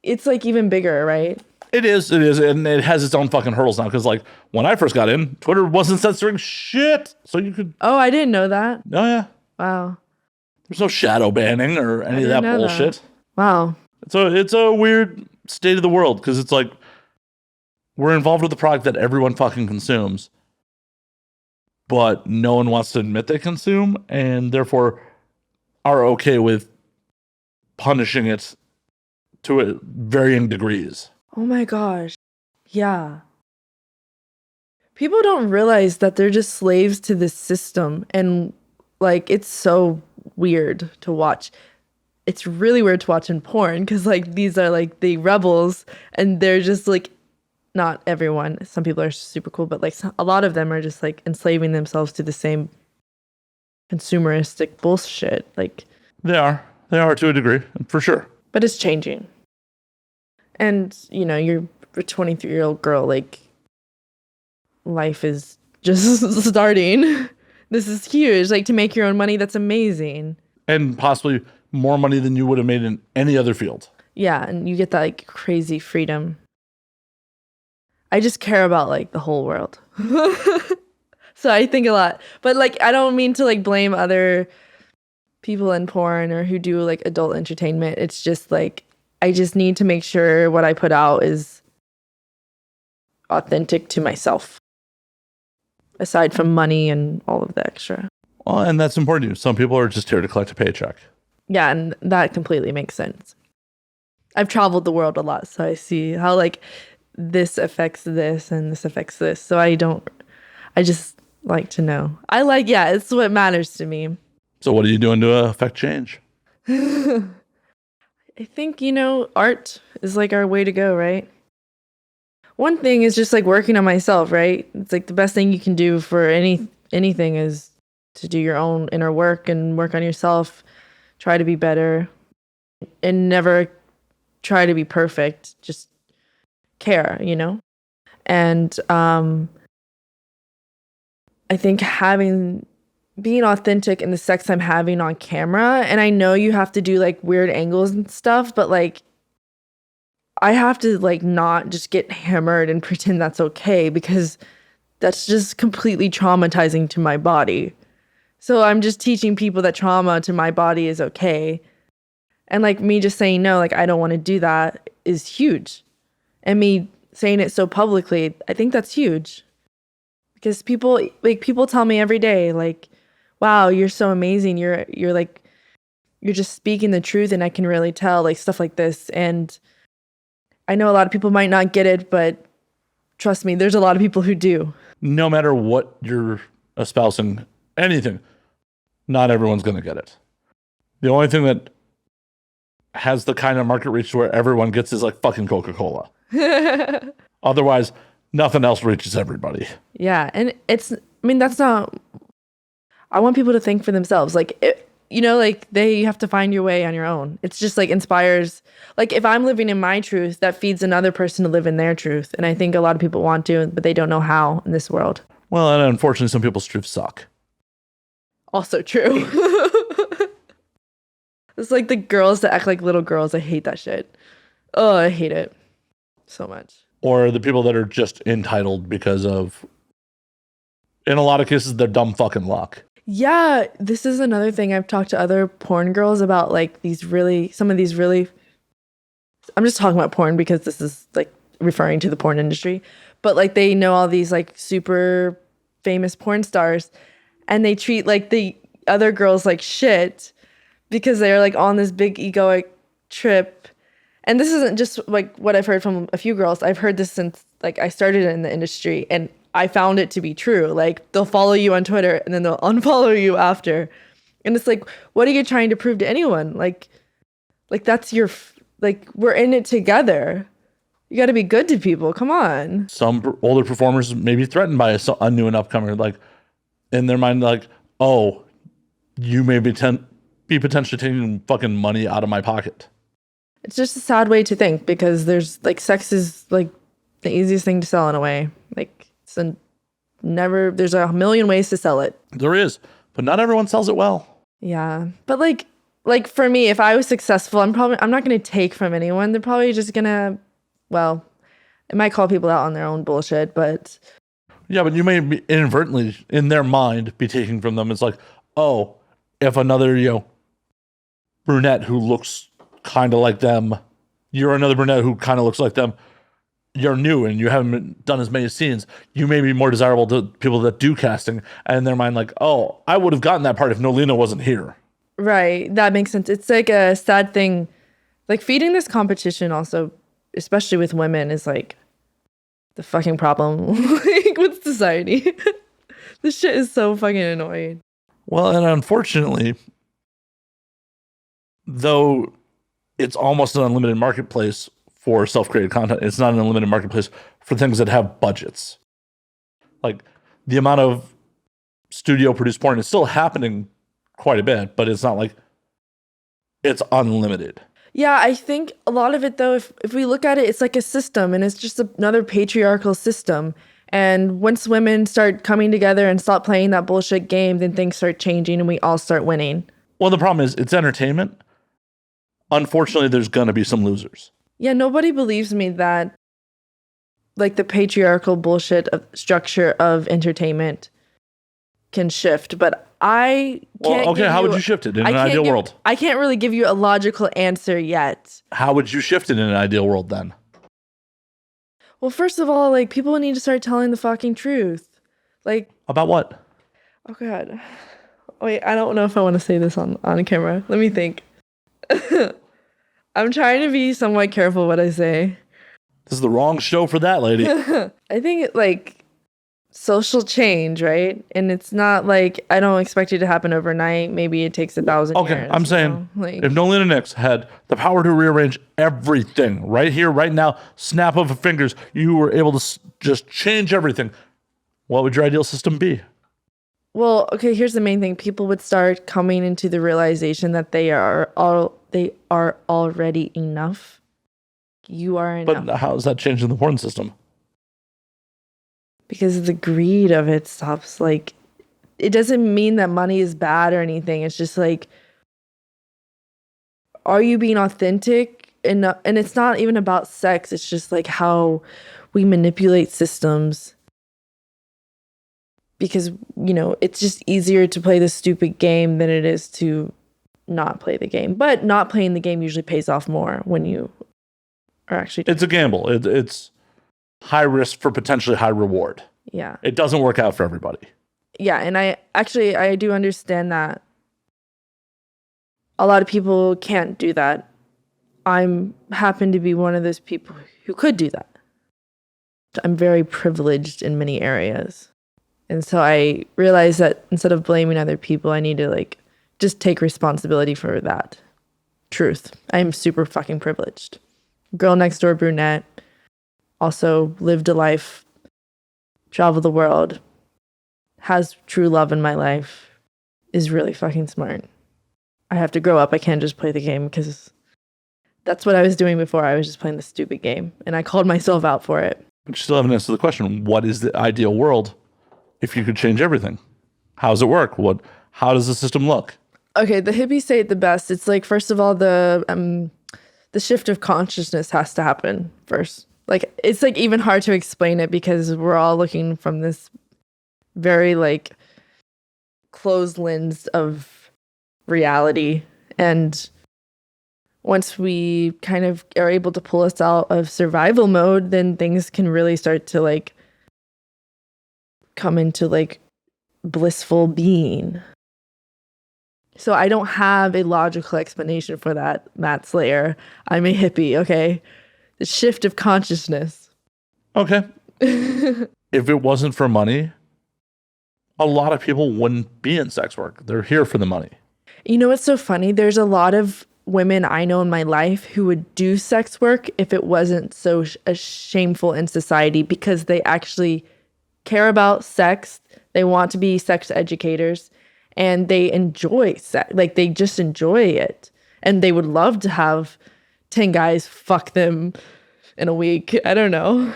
it's like even bigger, right? It is, and it has its own fucking hurdles now. Because like when I first got in, Twitter wasn't censoring shit, so you could. Oh, I didn't know that. Oh yeah. Wow. There's no shadow banning or any of that bullshit. Wow. So it's a weird state of the world because it's like we're involved with the product that everyone fucking consumes, but no one wants to admit they consume, and therefore are okay with punishing it to varying degrees. Oh my gosh. Yeah. People don't realize that they're just slaves to this system. And like, it's so weird to watch. It's really weird to watch in porn because like these are like the rebels and they're just like, not everyone. Some people are super cool, but like a lot of them are just like enslaving themselves to the same consumeristic bullshit. Like they are to a degree, for sure. But it's changing. And, you're a 23-year-old girl, like, life is just starting. This is huge. Like, to make your own money, that's amazing. And possibly more money than you would have made in any other field. Yeah, and you get that, like, crazy freedom. I just care about, like, the whole world. So I think a lot. But, like, I don't mean to, like, blame other people in porn or who do, like, adult entertainment. It's just, like, I just need to make sure what I put out is authentic to myself, aside from money and all of the extra. Well, and that's important to you. Some people are just here to collect a paycheck. Yeah, and that completely makes sense. I've traveled the world a lot, so I see how like this affects this and this affects this. So I just like to know. It's what matters to me. So what are you doing to affect change? I think, art is like our way to go, right? One thing is just like working on myself, right? It's like the best thing you can do for anything is to do your own inner work and work on yourself, try to be better, and never try to be perfect. Just care, And I think being authentic in the sex I'm having on camera, and I know you have to do like weird angles and stuff, but like I have to like not just get hammered and pretend that's okay because that's just completely traumatizing to my body. So I'm just teaching people that trauma to my body is okay. And like me just saying no, like I don't want to do that is huge. And me saying it so publicly, I think that's huge. Because people tell me every day like, wow, you're so amazing. You're just speaking the truth and I can really tell, like stuff like this. And I know a lot of people might not get it, but trust me, there's a lot of people who do. No matter what you're espousing, anything, not everyone's going to get it. The only thing that has the kind of market reach where everyone gets is like fucking Coca-Cola. Otherwise, nothing else reaches everybody. Yeah, and that's not... I want people to think for themselves. Like, like you have to find your way on your own. It's just like inspires... Like, if I'm living in my truth, that feeds another person to live in their truth. And I think a lot of people want to, but they don't know how in this world. Well, and unfortunately, some people's truths suck. Also true. It's like the girls that act like little girls. I hate that shit. Oh, I hate it so much. Or the people that are just entitled because of, in a lot of cases, their dumb fucking luck. Yeah, this is another thing. I've talked to other porn girls about, like, some of these really, I'm just talking about porn because this is like referring to the porn industry, but like they know all these like super famous porn stars and they treat like the other girls like shit because they're like on this big egoic trip. And this isn't just like what I've heard from a few girls. I've heard this since like I started in the industry, and I found it to be true. Like, they'll follow you on Twitter and then they'll unfollow you after. And it's like, what are you trying to prove to anyone? Like that's like, we're in it together. You got to be good to people. Come on. Some older performers may be threatened by a new and upcomer, like in their mind, like, oh, you may be potentially taking fucking money out of my pocket. It's just a sad way to think, because there's like, sex is like the easiest thing to sell in a way. Like, there's a million ways to sell it. There is, but not everyone sells it well. Yeah. But like for me, if I was successful, I'm not going to take from anyone. They're probably just going to, well, it might call people out on their own bullshit, but. Yeah, but you may be inadvertently, in their mind, be taking from them. It's like, oh, if another, brunette who looks kind of like them, you're another brunette who kind of looks like them, you're new and you haven't done as many scenes, you may be more desirable to people that do casting, and in their mind, like, oh, I would have gotten that part if Nolina wasn't here. Right. That makes sense. It's like a sad thing. Like, feeding this competition also, especially with women, is like the fucking problem like with society. This shit is so fucking annoying. Well, and unfortunately, though it's almost an unlimited marketplace for self-created content, it's not an unlimited marketplace for things that have budgets. Like, the amount of studio-produced porn is still happening quite a bit, but it's not like it's unlimited. Yeah, I think a lot of it, though, if we look at it, it's like a system, and it's just another patriarchal system. And once women start coming together and stop playing that bullshit game, then things start changing and we all start winning. Well, the problem is it's entertainment. Unfortunately, there's going to be some losers. Yeah, nobody believes me that like the patriarchal bullshit of structure of entertainment can shift, but I can't. Well, okay, how would you shift it in an ideal world? I can't really give you a logical answer yet. How would you shift it in an ideal world then? Well, first of all, like, people need to start telling the fucking truth. Like, about what? Oh god. Wait, I don't know if I want to say this on camera. Let me think. I'm trying to be somewhat careful what I say. This is the wrong show for that, lady. I think like social change, right? And it's not like, I don't expect it to happen overnight. Maybe it takes 1,000 years. Okay, I'm saying, like, if Nolina Nyx had the power to rearrange everything right here, right now, snap of fingers, you were able to just change everything, what would your ideal system be? Well, okay, here's the main thing. People would start coming into the realization that they are already enough. You are enough. But how is that changing the porn system? Because the greed of it stops. Like, it doesn't mean that money is bad or anything. It's just like, are you being authentic? And it's not even about sex. It's just like how we manipulate systems. Because, it's just easier to play the stupid game than it is to not play the game. But not playing the game usually pays off more when you are actually... It's a gamble. It's high risk for potentially high reward. Yeah. It doesn't work out for everybody. Yeah, and I do understand that a lot of people can't do that. I'm happen to be one of those people who could do that. I'm very privileged in many areas. And so I realized that instead of blaming other people, I need to like just take responsibility for that. Truth. I am super fucking privileged. Girl next door brunette. Also lived a life, traveled the world, has true love in my life, is really fucking smart. I have to grow up. I can't just play the game because that's what I was doing before. I was just playing the stupid game and I called myself out for it. But you still haven't answered the question. What is the ideal world if you could change everything? How does it work? How does the system look? Okay, the hippies say it the best. It's like, first of all, the shift of consciousness has to happen first. Like, it's like even hard to explain it because we're all looking from this very like closed lens of reality. And once we kind of are able to pull us out of survival mode, then things can really start to like come into like blissful being. So I don't have a logical explanation for that, Matt Slayer. I'm a hippie, okay? The shift of consciousness. Okay. If it wasn't for money, a lot of people wouldn't be in sex work. They're here for the money. You know what's so funny? There's a lot of women I know in my life who would do sex work if it wasn't so shameful in society because they actually care about sex. They want to be sex educators and they enjoy sex. Like they just enjoy it. And they would love to have 10 guys fuck them in a week. I don't know.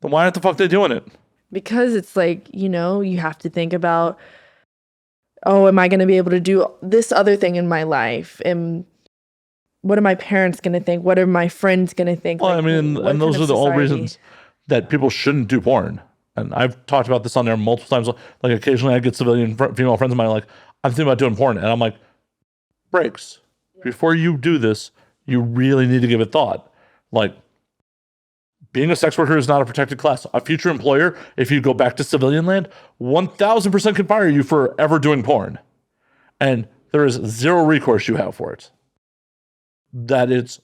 Then why aren't the fuck they doing it? Because it's like, you know, you have to think about, oh, am I going to be able to do this other thing in my life? And what are my parents going to think? What are my friends going to think? Well, like, I mean, and those are the old reasons that people shouldn't do porn. And I've talked about this on there multiple times. Like occasionally I get civilian female friends of mine like, I'm thinking about doing porn. And I'm like, breaks. Before you do this, you really need to give it thought. Like, being a sex worker is not a protected class. A future employer, if you go back to civilian land, 1000% can fire you for ever doing porn. And there is zero recourse you have for it. That it's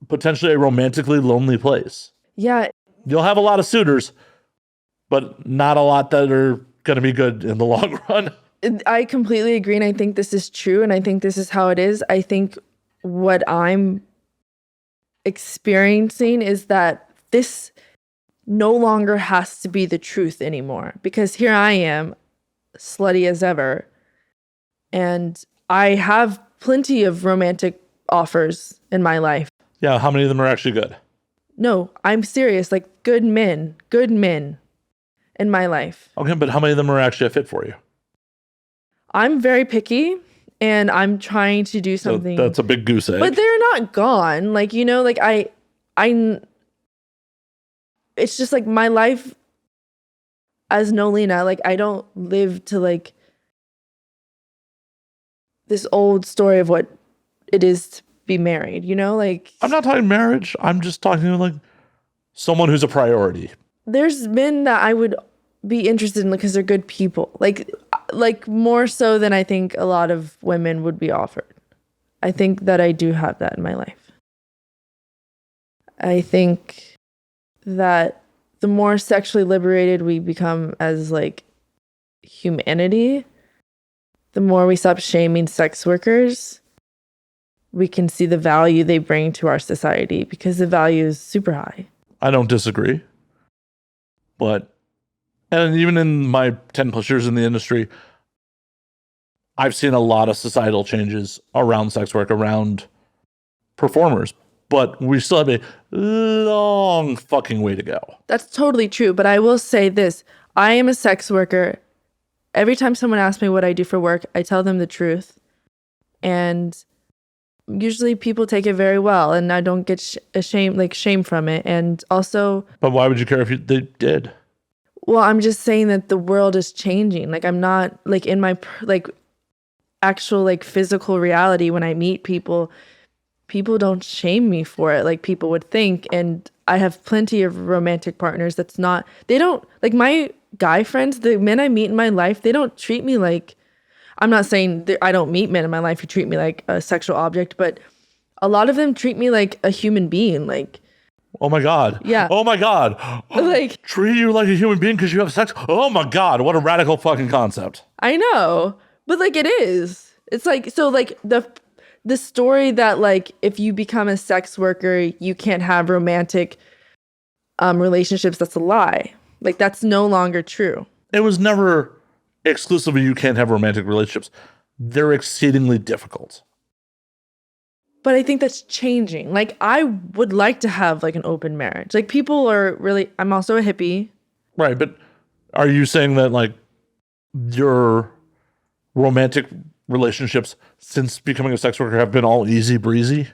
potentially a romantically lonely place. Yeah. You'll have a lot of suitors, but not a lot that are going to be good in the long run. I completely agree. And I think this is true. And I think this is how it is. I think what I'm experiencing is that this no longer has to be the truth anymore. Because here I am, slutty as ever. And I have plenty of romantic offers in my life. Yeah, how many of them are actually good? No, I'm serious. Like good men in my life. Okay, but how many of them are actually a fit for you? I'm very picky and I'm trying to do something. So that's a big goose egg. But they're not gone. Like, you know, like I it's just like my life as Nolina, like I don't live to like this old story of what it is to be married, you know? Like I'm not talking marriage. I'm just talking like someone who's a priority. There's men that I would be interested in because they're good people. Like more so than I think a lot of women would be offered. I think that I do have that in my life. I think that the more sexually liberated we become as like humanity, the more we stop shaming sex workers, we can see the value they bring to our society because the value is super high. I don't disagree. But, and even in my 10 plus years in the industry, I've seen a lot of societal changes around sex work, around performers, but we still have a long fucking way to go. That's totally true. But I will say this. I am a sex worker. Every time someone asks me what I do for work, I tell them the truth. And usually people take it very well and I don't get shame from it. And also... But why would you care if they did? Well, I'm just saying that the world is changing. Like I'm not like in my like actual like physical reality when I meet people don't shame me for it like people would think. And I have plenty of romantic partners they don't like my guy friends, the men I meet in my life, they don't treat me like, I'm not saying I don't meet men in my life who treat me like a sexual object, but a lot of them treat me like a human being. Like, oh my God. Yeah. Oh my God. Like, treat you like a human being because you have sex. Oh my God. What a radical fucking concept. I know, but like it is. It's like, so like the story that like if you become a sex worker, you can't have romantic relationships, that's a lie. Like that's no longer true. It was never exclusively you can't have romantic relationships. They're exceedingly difficult. But I think that's changing. Like I would like to have like an open marriage. Like people are really, I'm also a hippie. Right, but are you saying that like your romantic relationships since becoming a sex worker have been all easy breezy?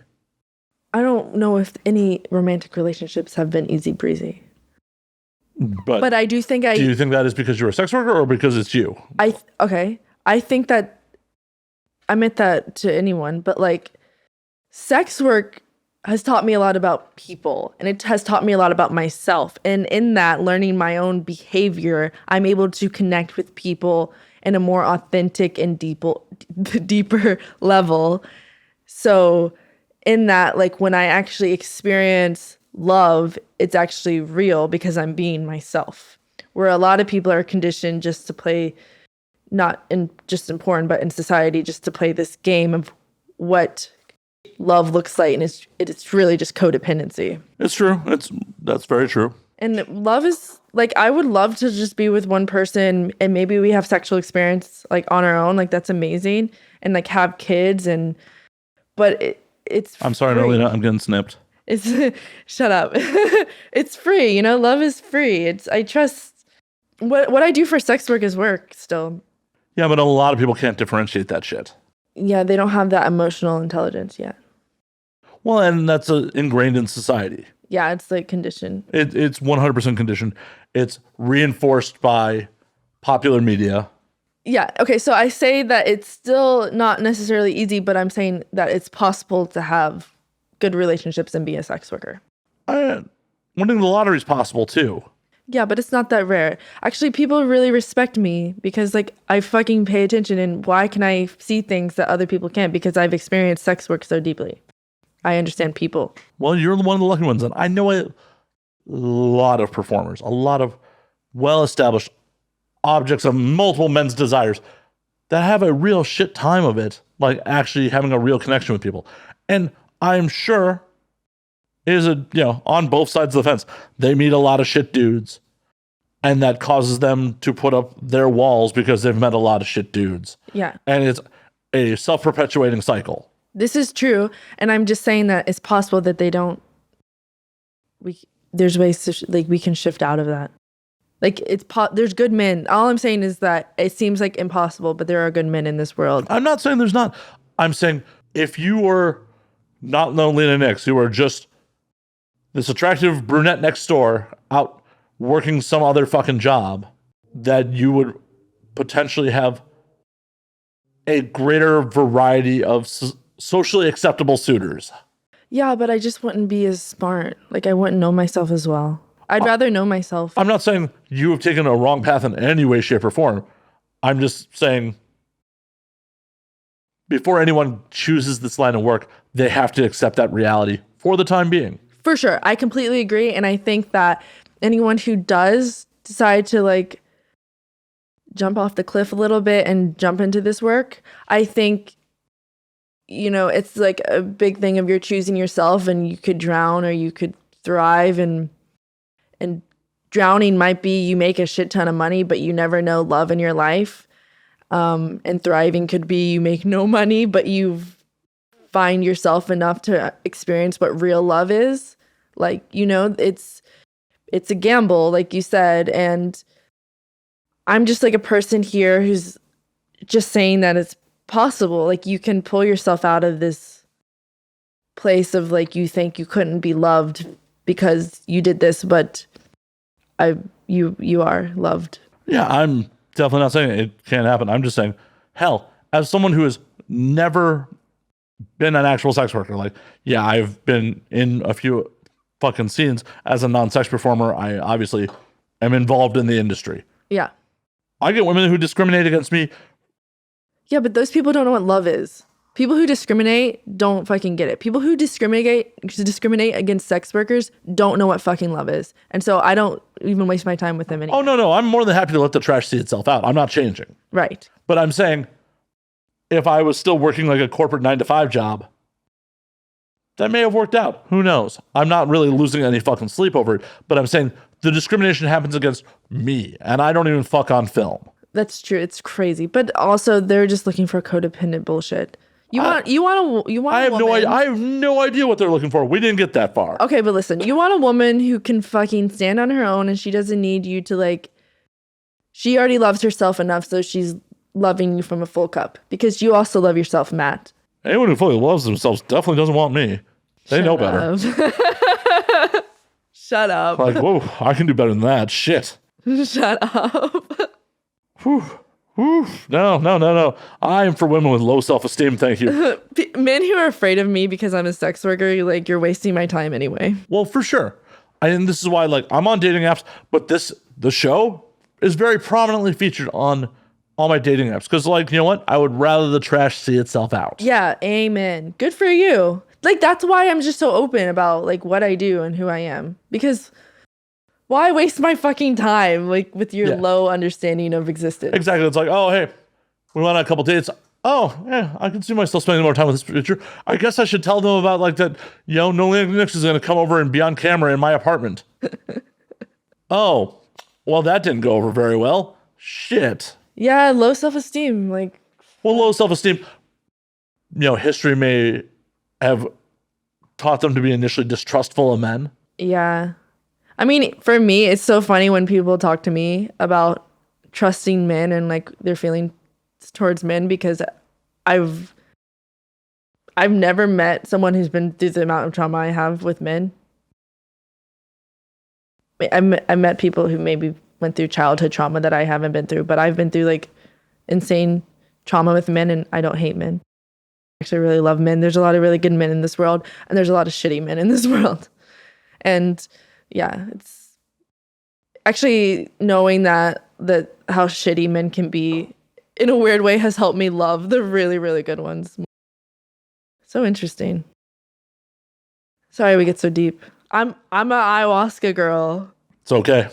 I don't know if any romantic relationships have been easy breezy. But I do think do you think that is because you're a sex worker or because it's you? Okay. I think that I meant that to anyone, but like sex work has taught me a lot about people and it has taught me a lot about myself. And in that, learning my own behavior, I'm able to connect with people in a more authentic and deeper level. So in that, like when I actually experience love, it's actually real because I'm being myself. Where a lot of people are conditioned just to play, not in just in porn, but in society, just to play this game of what love looks like, and it's really just codependency. It's true. That's very true. And love is like, I would love to just be with one person and maybe we have sexual experience like on our own, like that's amazing, and like have kids but it's I'm sorry, free. Nolina, I'm getting snipped. It's shut up. It's free, love is free. I trust what I do for sex work is work still. Yeah, but a lot of people can't differentiate that shit. Yeah, they don't have that emotional intelligence yet. Well, and that's ingrained in society. Yeah, it's like conditioned. It's 100% conditioned. It's reinforced by popular media. Yeah. Okay. So I say that it's still not necessarily easy, but I'm saying that it's possible to have good relationships and be a sex worker. Winning the lottery is possible too. Yeah, but it's not that rare. Actually, people really respect me because like I fucking pay attention, and why can I see things that other people can't? Because I've experienced sex work so deeply. I understand people. Well, you're one of the lucky ones. And I know a lot of performers, a lot of well-established objects of multiple men's desires that have a real shit time of it, like actually having a real connection with people. And I'm sure it is on both sides of the fence. They meet a lot of shit dudes, and that causes them to put up their walls because they've met a lot of shit dudes. Yeah. And it's a self-perpetuating cycle. This is true, and I'm just saying that it's possible that they don't. There's ways to we can shift out of that. Like there's good men. All I'm saying is that it seems like impossible, but there are good men in this world. I'm not saying there's not. I'm saying if you were not Nolina Nyx, you were just this attractive brunette next door out working some other fucking job, that you would potentially have a greater variety of socially acceptable suitors. Yeah, but I just wouldn't be as smart. Like I wouldn't know myself as well. I'd rather know myself. I'm not saying you have taken a wrong path in any way, shape, or form. I'm just saying before anyone chooses this line of work, they have to accept that reality for the time being. For sure. I completely agree. And I think that anyone who does decide to like jump off the cliff a little bit and jump into this work, I think, it's like a big thing of you're choosing yourself, and you could drown or you could thrive, and drowning might be you make a shit ton of money, but you never know love in your life. And thriving could be you make no money, but you find yourself enough to experience what real love is. Like, it's a gamble, like you said. And I'm just like a person here who's just saying that it's possible. Like you can pull yourself out of this place of like, you think you couldn't be loved because you did this, but you are loved. Yeah, I'm definitely not saying it can't happen. I'm just saying, hell, as someone who has never been an actual sex worker, like, yeah, I've been in a few fucking scenes as a non-sex performer. I obviously am involved in the industry. Yeah. I get women who discriminate against me. Yeah, but those people don't know what love is. People who discriminate don't fucking get it. People who discriminate against sex workers don't know what fucking love is. And so I don't even waste my time with them anymore. Oh, no. I'm more than happy to let the trash see itself out. I'm not changing. Right. But I'm saying if I was still working like a corporate 9-to-5 job, that may have worked out. Who knows? I'm not really losing any fucking sleep over it. But I'm saying the discrimination happens against me, and I don't even fuck on film. That's true. It's crazy. But also, they're just looking for codependent bullshit. I have no idea what they're looking for. We didn't get that far. Okay, but listen, you want a woman who can fucking stand on her own and she doesn't need you to like, she already loves herself enough so she's loving you from a full cup because you also love yourself, Matt. Anyone who fully loves themselves definitely doesn't want me. They know better. Shut up. Like, whoa, I can do better than that. Shit. Shut up. Whew. No. I am for women with low self-esteem. Thank you. Men who are afraid of me because I'm a sex worker, you're wasting my time anyway. Well, for sure. And this is why, like, I'm on dating apps, but the show is very prominently featured on all my dating apps. Because, like, you know what? I would rather the trash see itself out. Yeah, amen. Good for you. Like, that's why I'm just so open about, like, what I do and who I am. Because why waste my fucking time, like, with your low understanding of existence? Exactly. It's like, oh, hey, we went on a couple dates. Oh, yeah, I can see myself spending more time with this picture. I guess I should tell them about, like, that, Nolina Nyx is going to come over and be on camera in my apartment. Oh, well, that didn't go over very well. Shit. Yeah, low self-esteem. Like, well, low self-esteem, history may have taught them to be initially distrustful of men. Yeah. I mean, for me, it's so funny when people talk to me about trusting men and like their feelings towards men because I've never met someone who's been through the amount of trauma I have with men. I met people who maybe went through childhood trauma that I haven't been through, but I've been through like insane trauma with men and I don't hate men. I actually really love men. There's a lot of really good men in this world and there's a lot of shitty men in this world. And yeah, it's actually knowing that how shitty men can be in a weird way has helped me love the really, really good ones. So interesting. Sorry we get so deep. I'm an ayahuasca girl. It's okay.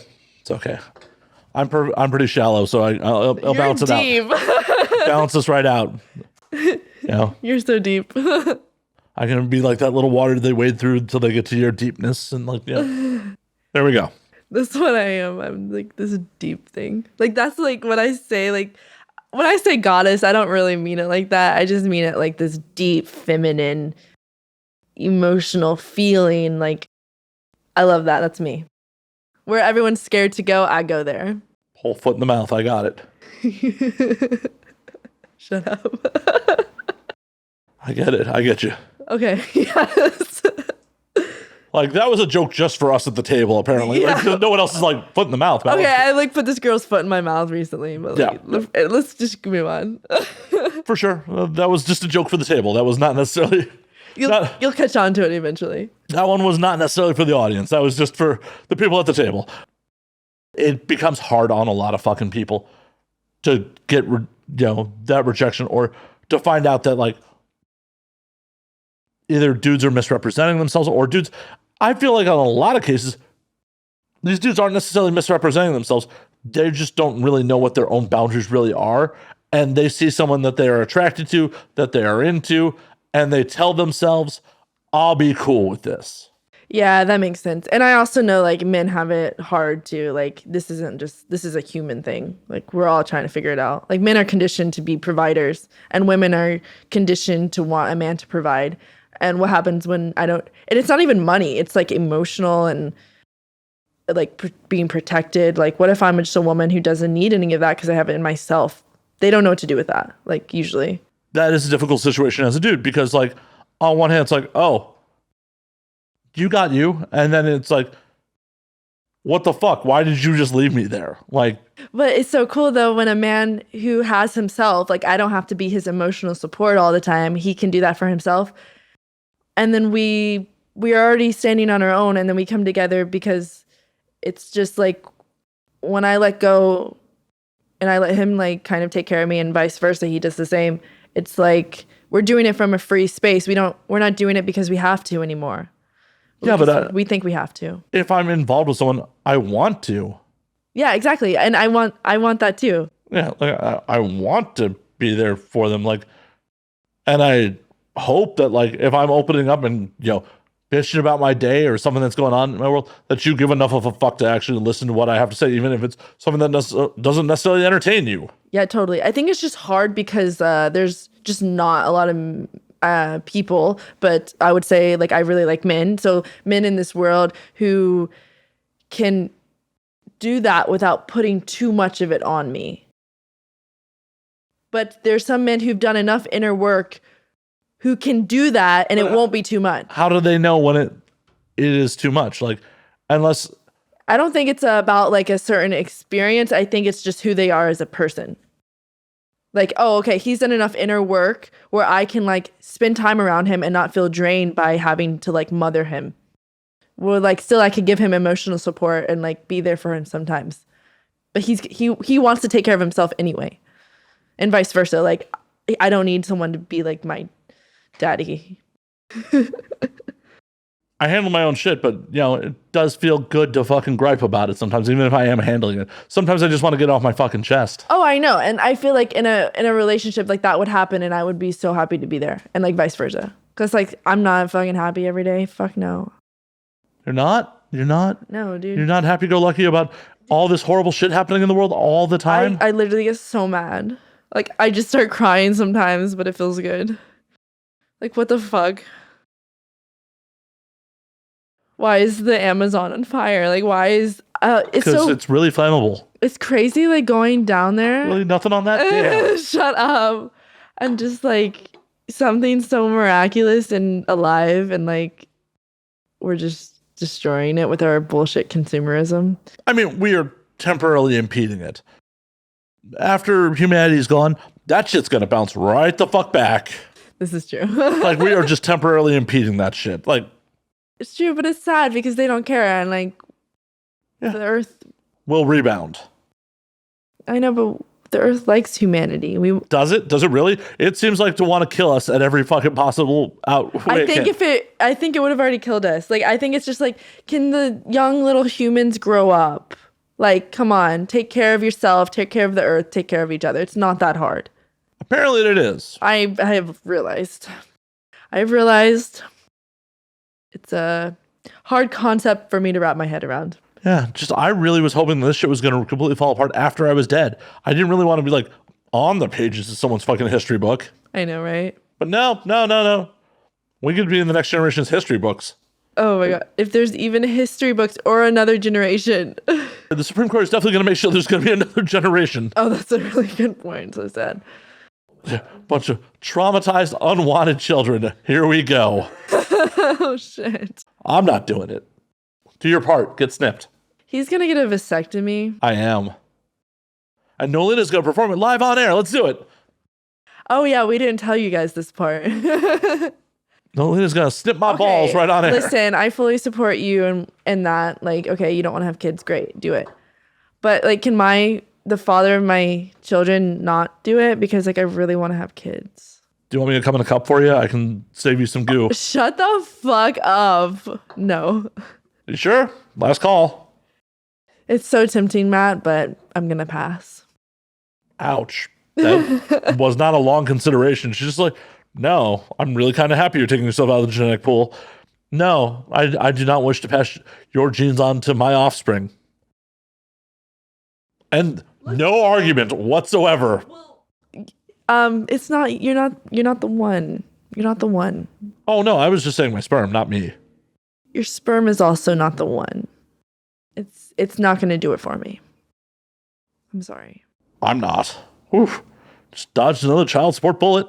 I'm pretty shallow, so I'll balance it out. Balance this right out. You're so deep. I can be like that little water they wade through until they get to your deepness, and like there we go. That's what I am. I'm like this deep thing. Like that's like what I say. Like when I say goddess, I don't really mean it like that. I just mean it like this deep, feminine, emotional feeling. Like I love that. That's me. Where everyone's scared to go, I go there. Whole foot in the mouth. I got it. Shut up. I get it. I get you. Okay. Yes. Like that was a joke just for us at the table, apparently. Yeah. Like, no one else is like foot in the mouth. Okay, I like put this girl's foot in my mouth recently, but like, let's just move on. For sure. That was just a joke for the table. That was not necessarily... You'll catch on to it eventually. That one was not necessarily for the audience. That was just for the people at the table. It becomes hard on a lot of fucking people to get, that rejection or to find out that like either dudes are misrepresenting themselves or dudes. I feel like on a lot of cases, these dudes aren't necessarily misrepresenting themselves. They just don't really know what their own boundaries really are. And they see someone that they are attracted to, that they are into, and they tell themselves, I'll be cool with this. Yeah, that makes sense. And I also know like men have it hard too. Like this is a human thing. Like we're all trying to figure it out. Like men are conditioned to be providers and women are conditioned to want a man to provide. And what happens when and it's not even money. It's like emotional and like being protected. Like what if I'm just a woman who doesn't need any of that because I have it in myself? They don't know what to do with that. Like usually. That is a difficult situation as a dude because like on one hand it's like, oh, you got you, and then it's like, what the fuck? Why did you just leave me there? Like, but it's so cool though when a man who has himself, like I don't have to be his emotional support all the time. He can do that for himself, and then we are already standing on our own, and then we come together because it's just like when I let go, and I let him like kind of take care of me, and vice versa, he does the same. It's like we're doing it from a free space. We're not doing it because we have to anymore. Yeah, but we think we have to. If I'm involved with someone, I want to. Yeah, exactly. And I want that too. Yeah, like I want to be there for them. Like, and I hope that like if I'm opening up and bitching about my day or something that's going on in my world, that you give enough of a fuck to actually listen to what I have to say, even if it's something that doesn't necessarily entertain you. Yeah, totally. I think it's just hard because there's just not a lot of people, but I would say like I really like men. So men in this world who can do that without putting too much of it on me. But there's some men who've done enough inner work who can do that and it won't be too much. How do they know when it is too much? Like, unless... I don't think it's about like a certain experience. I think it's just who they are as a person. Like, oh, okay, he's done enough inner work where I can like spend time around him and not feel drained by having to like mother him. Well, like still I could give him emotional support and like be there for him sometimes. But he wants to take care of himself anyway. And vice versa. Like I don't need someone to be like my daddy. I handle my own shit, but it does feel good to fucking gripe about it sometimes, even if I am handling it. Sometimes I just want to get off my fucking chest. Oh, I know. And I feel like in a relationship like that would happen and I would be so happy to be there. And like vice versa. Because like I'm not fucking happy every day. Fuck no. You're not? You're not? No, dude. You're not happy-go-lucky about all this horrible shit happening in the world all the time? I literally get so mad. Like I just start crying sometimes, but it feels good. Like what the fuck? Why is the Amazon on fire? Like why is because it's really flammable. It's crazy like going down there. Really nothing on that? Yeah. Shut up. And just like something so miraculous and alive and like we're just destroying it with our bullshit consumerism. I mean, we are temporarily impeding it. After humanity's gone, that shit's gonna bounce right the fuck back. This is true. Like we are just temporarily impeding that shit. Like it's true, but it's sad because they don't care and like the earth will rebound. I know, but the earth likes humanity. Does it? Does it really? It seems like to want to kill us at every fucking possible way. I think it would have already killed us. Like I think it's just like, can the young little humans grow up? Like, come on, take care of yourself, take care of the earth, take care of each other. It's not that hard. Apparently it is. I have realized it's a hard concept for me to wrap my head around. Yeah, I really was hoping this shit was going to completely fall apart after I was dead. I didn't really want to be like on the pages of someone's fucking history book. I know, right? But no. We could be in the next generation's history books. Oh my God. If there's even history books or another generation. The Supreme Court is definitely going to make sure there's going to be another generation. Oh, that's a really good point. So sad. Bunch of traumatized, unwanted children. Here we go. Oh, shit. I'm not doing it. Do your part. Get snipped. He's going to get a vasectomy. I am. And Nolina's going to perform it live on air. Let's do it. Oh, yeah. We didn't tell you guys this part. Nolina's going to snip my balls right on air. Listen, I fully support you in that. Like, okay, you don't want to have kids. Great. Do it. But, like, can the father of my children not do it? Because, like, I really want to have kids. Do you want me to come in a cup for you? I can save you some goo. Shut the fuck up. No. You sure? Last call. It's so tempting, Matt, but I'm going to pass. Ouch. That was not a long consideration. She's just like, no, I'm really kind of happy you're taking yourself out of the genetic pool. No, I do not wish to pass your genes on to my offspring. And no argument whatsoever. It's not, you're not the one. You're not the one. Oh no, I was just saying my sperm, not me. Your sperm is also not the one. It's not going to do it for me. I'm sorry. I'm not. Oof. Just dodged another child support bullet.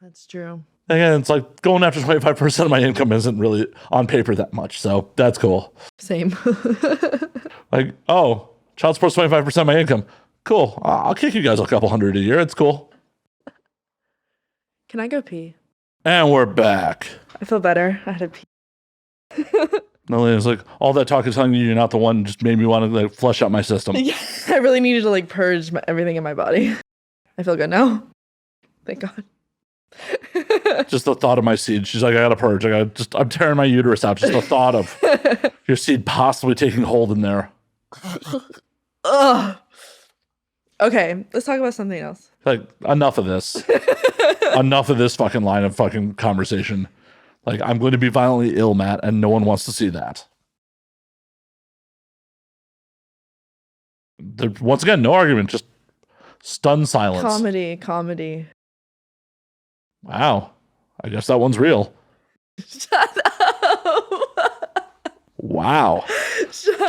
That's true. Again, it's like going after 25% of my income isn't really on paper that much, so that's cool. Same. Like, oh, child support's 25% of my income. Cool. I'll kick you guys a couple hundred a year. It's cool. Can I go pee? And we're back. I feel better. I had to pee. Nolina's like, all that talk is telling you you're not the one, just made me want to like flush out my system. Yeah, I really needed to like purge everything in my body. I feel good now. Thank God. Just the thought of my seed. She's like, I gotta purge. I'm tearing my uterus out. Just the thought of your seed possibly taking hold in there. Ugh. Okay, let's talk about something else. Like, enough of this. Enough of this fucking line of fucking conversation. Like, I'm going to be violently ill, Matt, and no one wants to see that. Once again, no argument, just stunned silence. Comedy. Wow. I guess that one's real. Shut up. Wow.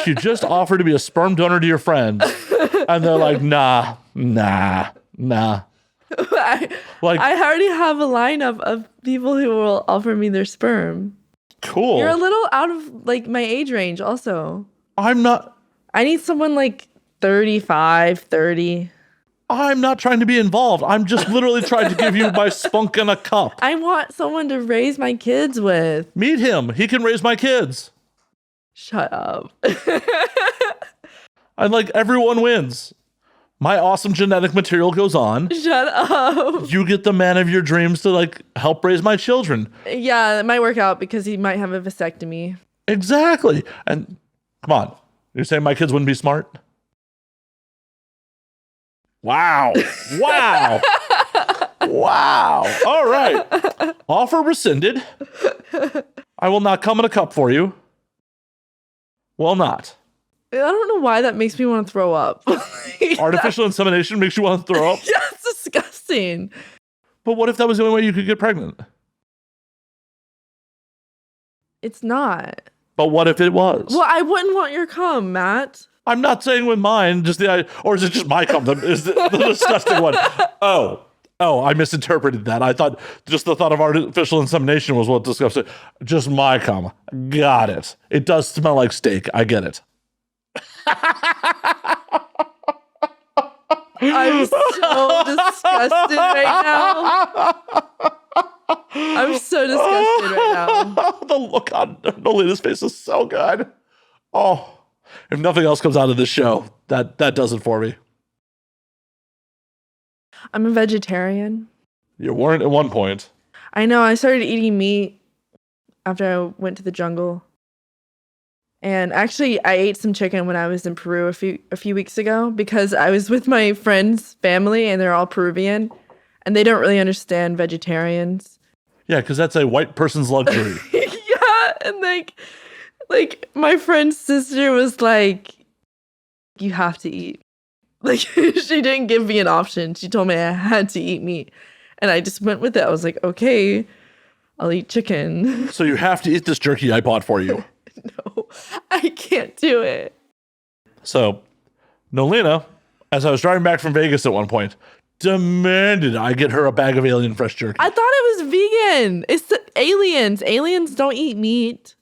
You just offered to be a sperm donor to your friends, and they're like, nah. I already have a lineup of people who will offer me their sperm. Cool. You're a little out of like my age range also. I'm not. I need someone like 35, 30. I'm not trying to be involved. I'm just literally trying to give you my spunk in a cup. I want someone to raise my kids with. Meet him. He can raise my kids. Shut up. And like everyone wins. My awesome genetic material goes on. Shut up. You get the man of your dreams to like help raise my children. Yeah, it might work out because he might have a vasectomy. Exactly. And come on. You're saying my kids wouldn't be smart? Wow. Wow. Wow. All right. Offer rescinded. I will not come in a cup for you. Will not. I don't know why that makes me want to throw up. Artificial insemination makes you want to throw up? Yeah, it's disgusting. But what if that was the only way you could get pregnant? It's not. But what if it was? Well, I wouldn't want your cum, Matt. I'm not saying with mine, just or is it just my cum? Is the disgusting one? Oh, I misinterpreted that. I thought just the thought of artificial insemination was what disgusting. Just my cum. Got it. It does smell like steak. I get it. I'm so disgusted right now. I'm so disgusted right now. The look on Nolina's face is so good. Oh, if nothing else comes out of this show, that does it for me. I'm a vegetarian. You weren't at one point. I know. I started eating meat after I went to the jungle. And actually, I ate some chicken when I was in Peru a few weeks ago because I was with my friend's family and they're all Peruvian and they don't really understand vegetarians. Yeah, because that's a white person's luxury. Yeah, and like my friend's sister was like, "You have to eat." Like she didn't give me an option. She told me I had to eat meat, and I just went with it. I was like, "Okay, I'll eat chicken." So you have to eat this jerky I bought for you. No, I can't do it. So, Nolina, as I was driving back from Vegas at one point, demanded I get her a bag of alien fresh jerky. I thought it was vegan. It's the aliens. Aliens don't eat meat.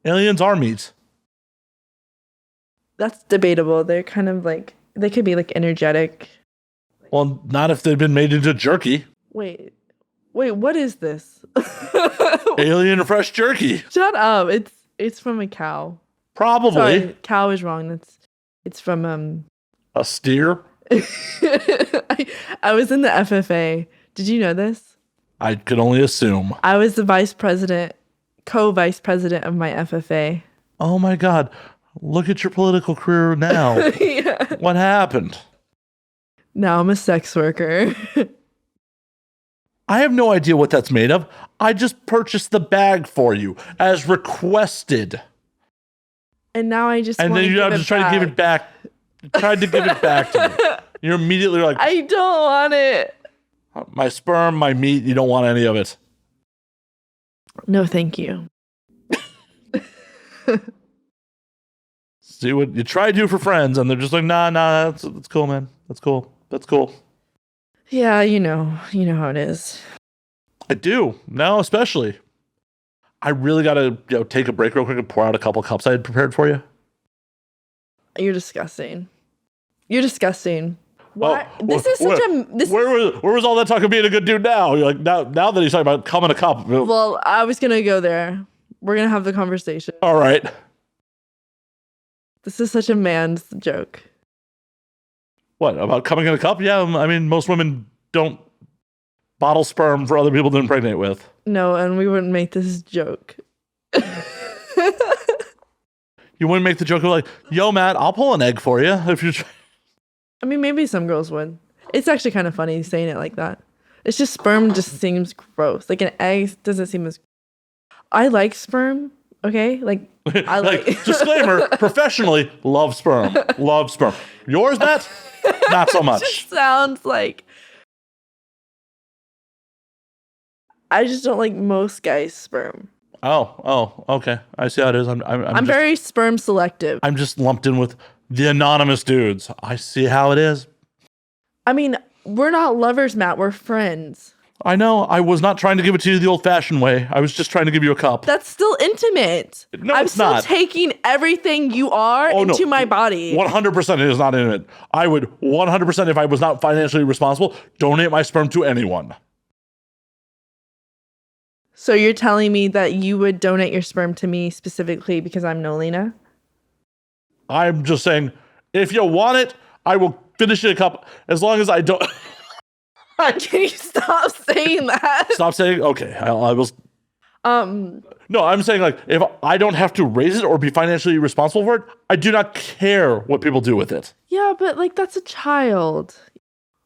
Aliens are meat. That's debatable. They're kind of like, they could be like energetic. Well, not if they've been made into jerky. Wait, what is this? Alien fresh jerky. Shut up. It's from a cow. Probably. Sorry, cow is wrong. It's from a steer. I was in the FFA. Did you know this? I could only assume. I was the co-vice president of my FFA. Oh my God. Look at your political career now. Yeah. What happened? Now I'm a sex worker. I have no idea what that's made of. I just purchased the bag for you as requested. And now I just and then you have to try to give it back. Tried to give it back to me. You're immediately like, I don't want it. My sperm, my meat, you don't want any of it. No, thank you. See what you try to do for friends, and they're just like, nah, that's cool, man. That's cool. Yeah, you know how it is. I do now, especially. I really gotta take a break real quick and pour out a couple cups I had prepared for you. You're disgusting. Why? Oh, this is such a. Where was all that talk of being a good dude now? You're like now that he's talking about cum in a cup. Well, I was gonna go there. We're gonna have the conversation. All right. This is such a man's joke. What about coming in a cup? Yeah, I mean most women don't bottle sperm for other people to impregnate with. No, and we wouldn't make this joke. You wouldn't make the joke of like, yo, Matt, I'll pull an egg for you if you're trying. I mean, maybe some girls would. It's actually kind of funny saying it like that. It's just sperm just seems gross. Like an egg doesn't seem as... I like sperm, okay? Like, I like... Disclaimer, professionally, love sperm. Love sperm. Yours, Matt? Not so much. It just sounds like... I just don't like most guys' sperm. Oh, okay. I see how it is. I'm just very sperm selective. I'm just lumped in with the anonymous dudes. I see how it is. I mean, we're not lovers, Matt. We're friends. I know. I was not trying to give it to you the old-fashioned way. I was just trying to give you a cup. That's still intimate. No, I'm it's still not. taking everything you are into my body. 100% it is not intimate. I would 100%, if I was not financially responsible, donate my sperm to anyone. So you're telling me that you would donate your sperm to me specifically because I'm Nolina? I'm just saying, if you want it, I will finish it a cup as long as I don't... Can you stop saying that? Stop saying, okay, I will... No, I'm saying, like, if I don't have to raise it or be financially responsible for it, I do not care what people do with it. Yeah, but, like, that's a child.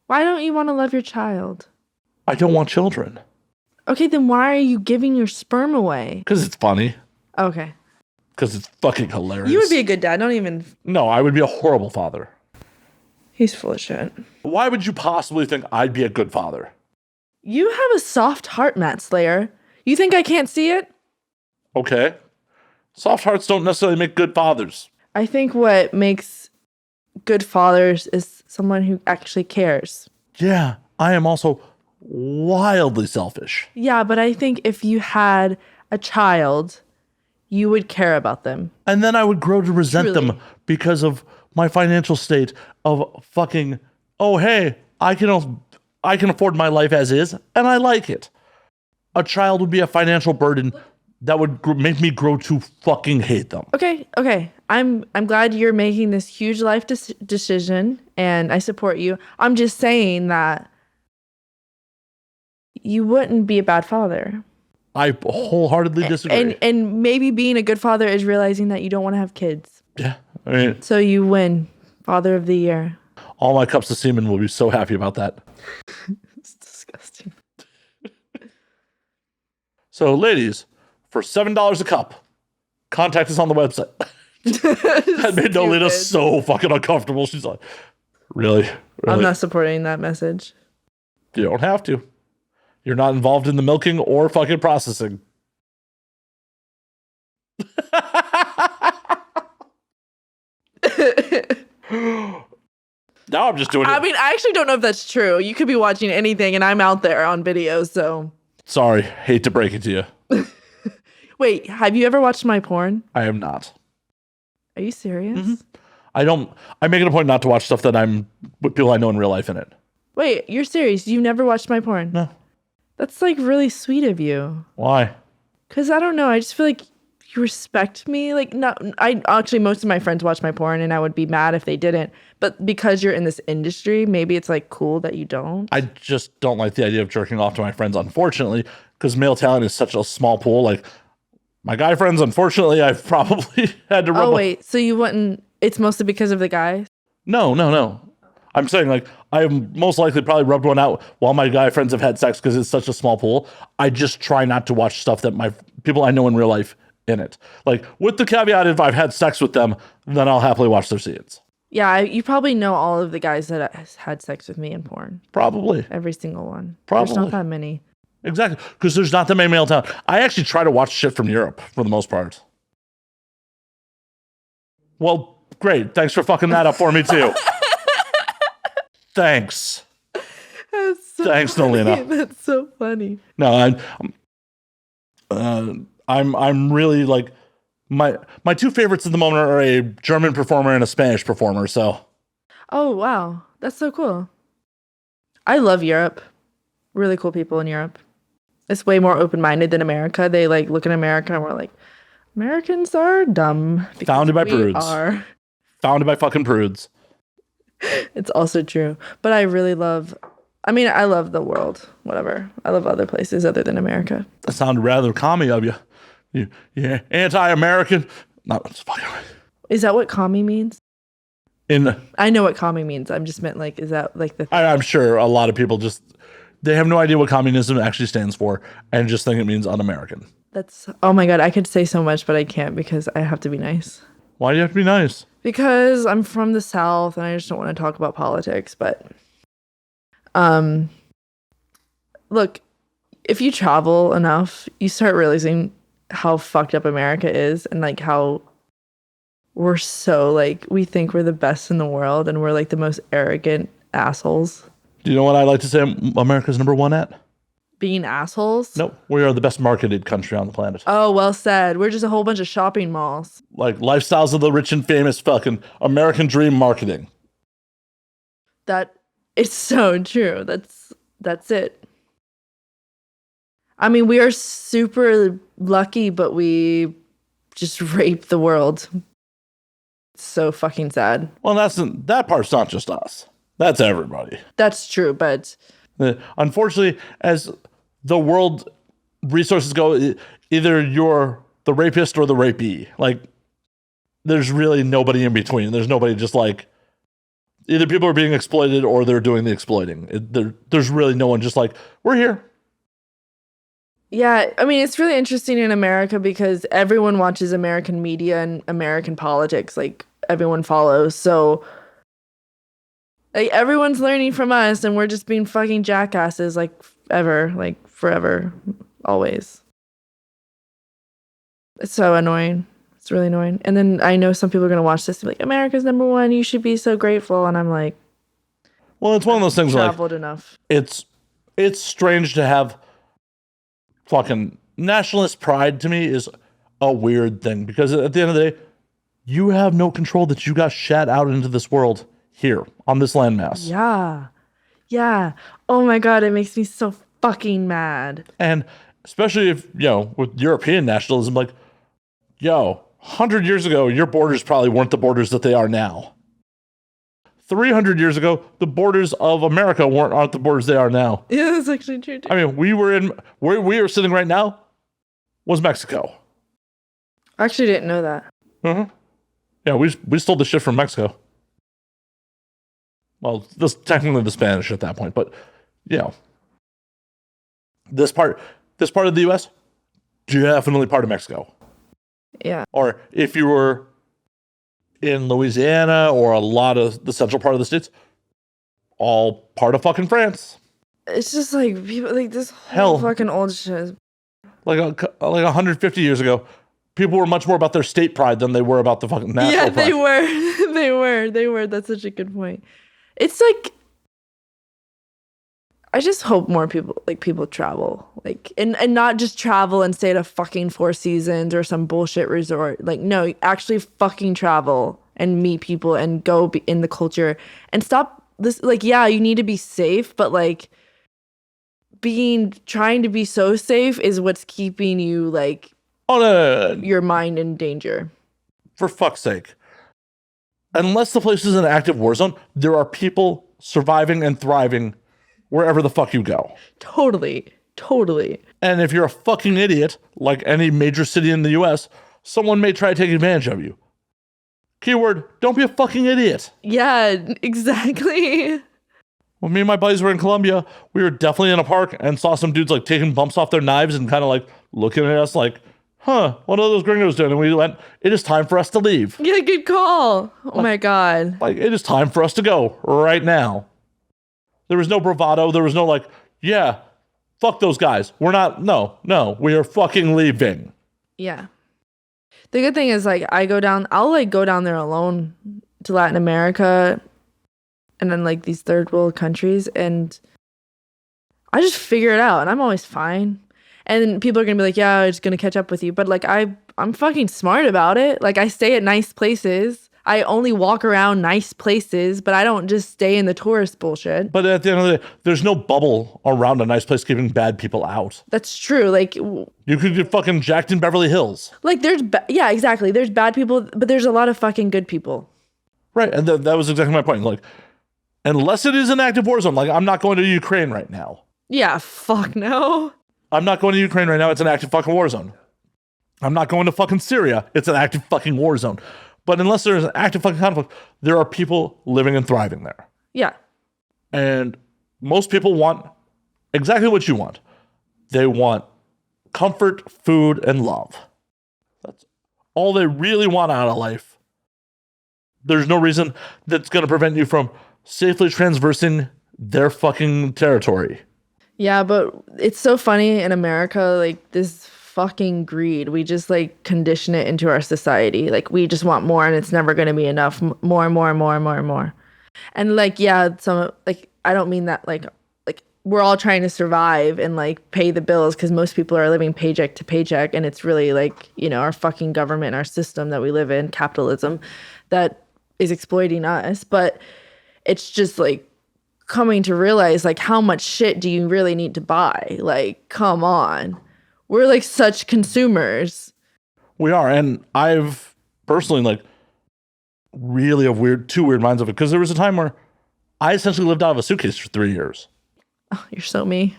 Why don't you want to love your child? I don't want children. Okay, then why are you giving your sperm away? Because it's funny. Okay. Because it's fucking hilarious. You would be a good dad. Don't even... No, I would be a horrible father. He's full of shit. Why would you possibly think I'd be a good father? You have a soft heart, Matt Slayer. You think I can't see it? Okay. Soft hearts don't necessarily make good fathers. I think what makes good fathers is someone who actually cares. Yeah, I am also wildly selfish. Yeah, but I think if you had a child, you would care about them. And then I would grow to resent them because of my financial state of fucking, oh, hey, I can afford my life as is, and I like it. A child would be a financial burden that would make me grow to fucking hate them. Okay. I'm glad you're making this huge life decision, and I support you. I'm just saying that you wouldn't be a bad father. I wholeheartedly disagree. And maybe being a good father is realizing that you don't want to have kids. Yeah. I mean, so you win Father of the Year. All my cups of semen will be so happy about that. It's disgusting. So, ladies, for $7 a cup, contact us on the website. That made Nolina so fucking uncomfortable. She's like, really? I'm not supporting that message. You don't have to. You're not involved in the milking or fucking processing. Now I'm just doing it. I mean, I actually don't know if that's true. You could be watching anything and I'm out there on videos, so. Sorry, hate to break it to you. Wait, have you ever watched my porn? I am not. Are you serious? Mm-hmm. I make it a point not to watch stuff that I'm with people I know in real life in it. Wait, you're serious? You've never watched my porn? No. That's like really sweet of you. Why? Because I don't know. I just feel like you respect me. Like, not, I actually, most of my friends watch my porn and I would be mad if they didn't. But because you're in this industry, maybe it's like cool that you don't. I just don't like the idea of jerking off to my friends, unfortunately, because male talent is such a small pool. Like, my guy friends, unfortunately, I've probably had to rub. Oh, wait. So you wouldn't, it's mostly because of the guys? No. I'm saying, like, I've most likely probably rubbed one out while my guy friends have had sex because it's such a small pool. I just try not to watch stuff that my people I know in real life in it. Like, with the caveat, if I've had sex with them, then I'll happily watch their scenes. Yeah, you probably know all of the guys that had sex with me in porn. Probably. Every single one. Probably. There's not that many. Exactly, because there's not that many male talent. I actually try to watch shit from Europe for the most part. Well, great. Thanks for fucking that up for me, too. Thanks. Thanks, Nolina. That's so funny. No, I'm really like my two favorites at the moment are a German performer and a Spanish performer. So. Oh wow, that's so cool. I love Europe. Really cool people in Europe. It's way more open-minded than America. They like look at America and we're like, Americans are dumb. Founded by prudes. Founded by fucking prudes. It's also true. But I really love I mean, I love the world. Whatever. I love other places other than America. That sounded rather commie of you. Yeah, anti-American. No, it's fucking. Is that what commie means? In I know what commie means. I'm just meant like, is that like the? I'm sure a lot of people just they have no idea what communism actually stands for and just think it means un-American. That's, oh my God, I could say so much, but I can't because I have to be nice. Why do you have to be nice? Because I'm from the South and I just don't want to talk about politics. But look, if you travel enough, you start realizing how fucked up America is and like how we're so like, we think we're the best in the world and we're like the most arrogant assholes. Do you know what I like to say America's number one at? Being assholes? No, we are the best marketed country on the planet. Oh, well said. We're just a whole bunch of shopping malls. Like lifestyles of the rich and famous, fucking American dream marketing. That it's so true. That's it. I mean, we are super lucky, but we just rape the world. It's so fucking sad. Well, that part's not just us. That's everybody. That's true, but unfortunately, as the world resources go, either you're the rapist or the rapee. Like, there's really nobody in between. There's nobody just like, either people are being exploited or they're doing the exploiting. There's really no one just like, we're here. Yeah, I mean, it's really interesting in America because everyone watches American media and American politics. Like, everyone follows. So, like, everyone's learning from us and we're just being fucking jackasses, like, forever, always. It's so annoying. It's really annoying. And then I know some people are going to watch this and be like, America's number one. You should be so grateful. And I'm like, well, it's one of those things where, traveled enough. It's strange to have fucking nationalist pride. To me is a weird thing because at the end of the day, you have no control that you got shat out into this world here on this landmass. Yeah. Oh my God, it makes me so fucking mad. And especially if, with European nationalism, like, 100 years ago, your borders probably weren't the borders that they are now. 300 years ago, the borders of America aren't the borders they are now. Yeah, that's actually true too. I mean, where we are sitting right now was Mexico. I actually didn't know that. Mm-hmm. Yeah, we stole the shit from Mexico. Well, this technically the Spanish at that point, but this part of the U.S. definitely part of Mexico. Yeah. Or if you were in Louisiana or a lot of the central part of the states, all part of fucking France. It's just like people like this whole fucking old shit. Like 150 years ago, people were much more about their state pride than they were about the fucking national pride. Yeah, they were. That's such a good point. It's like, I just hope more people travel, like, and not just travel and stay at a fucking Four Seasons or some bullshit resort. Like, no, actually fucking travel and meet people and go be in the culture and stop this. Like, yeah, you need to be safe, but like trying to be so safe is what's keeping you like, your mind in danger. For fuck's sake. Unless the place is an active war zone, there are people surviving and thriving wherever the fuck you go. Totally. And if you're a fucking idiot, like any major city in the US, someone may try to take advantage of you. Keyword, don't be a fucking idiot. Yeah, exactly. When me and my buddies were in Colombia, we were definitely in a park and saw some dudes like taking bumps off their knives and kind of like looking at us like, what are those gringos doing? And we went, it is time for us to leave. Yeah, good call. Oh my God. Like, it is time for us to go right now. There was no bravado. There was no like, yeah, fuck those guys. We're not, no, we are fucking leaving. Yeah. The good thing is like, I'll go down there alone to Latin America and then like these third world countries and I just figure it out and I'm always fine. And people are going to be like, yeah, it's going to catch up with you. But like, I'm fucking smart about it. Like I stay at nice places. I only walk around nice places, but I don't just stay in the tourist bullshit. But at the end of the day, there's no bubble around a nice place keeping bad people out. That's true. Like you could get fucking jacked in Beverly Hills. Like yeah, exactly. There's bad people, but there's a lot of fucking good people. Right. And that was exactly my point. Like Unless it is an active war zone. Like, I'm not going to Ukraine right now. Yeah, fuck no. I'm not going to Ukraine right now. It's an active fucking war zone. I'm not going to fucking Syria. It's an active fucking war zone. But unless there's an active fucking conflict, there are people living and thriving there. Yeah. And most people want exactly what you want. They want comfort, food, and love. That's all they really want out of life. There's no reason that's going to prevent you from safely transversing their fucking territory. Yeah, but it's so funny in America, like this fucking greed. We just like condition it into our society. Like we just want more and it's never going to be enough. More and more and more and more and more. And like, yeah, some like, I don't mean that like we're all trying to survive and like pay the bills because most people are living paycheck to paycheck. And it's really like, you know, our fucking government, our system that we live in, capitalism, that is exploiting us. But it's just like coming to realize like how much shit do you really need to buy? Like, come on. We're like such consumers. We are. And I've personally like really have two weird minds of it. Because there was a time where I essentially lived out of a suitcase for 3 years. Oh, you're so me.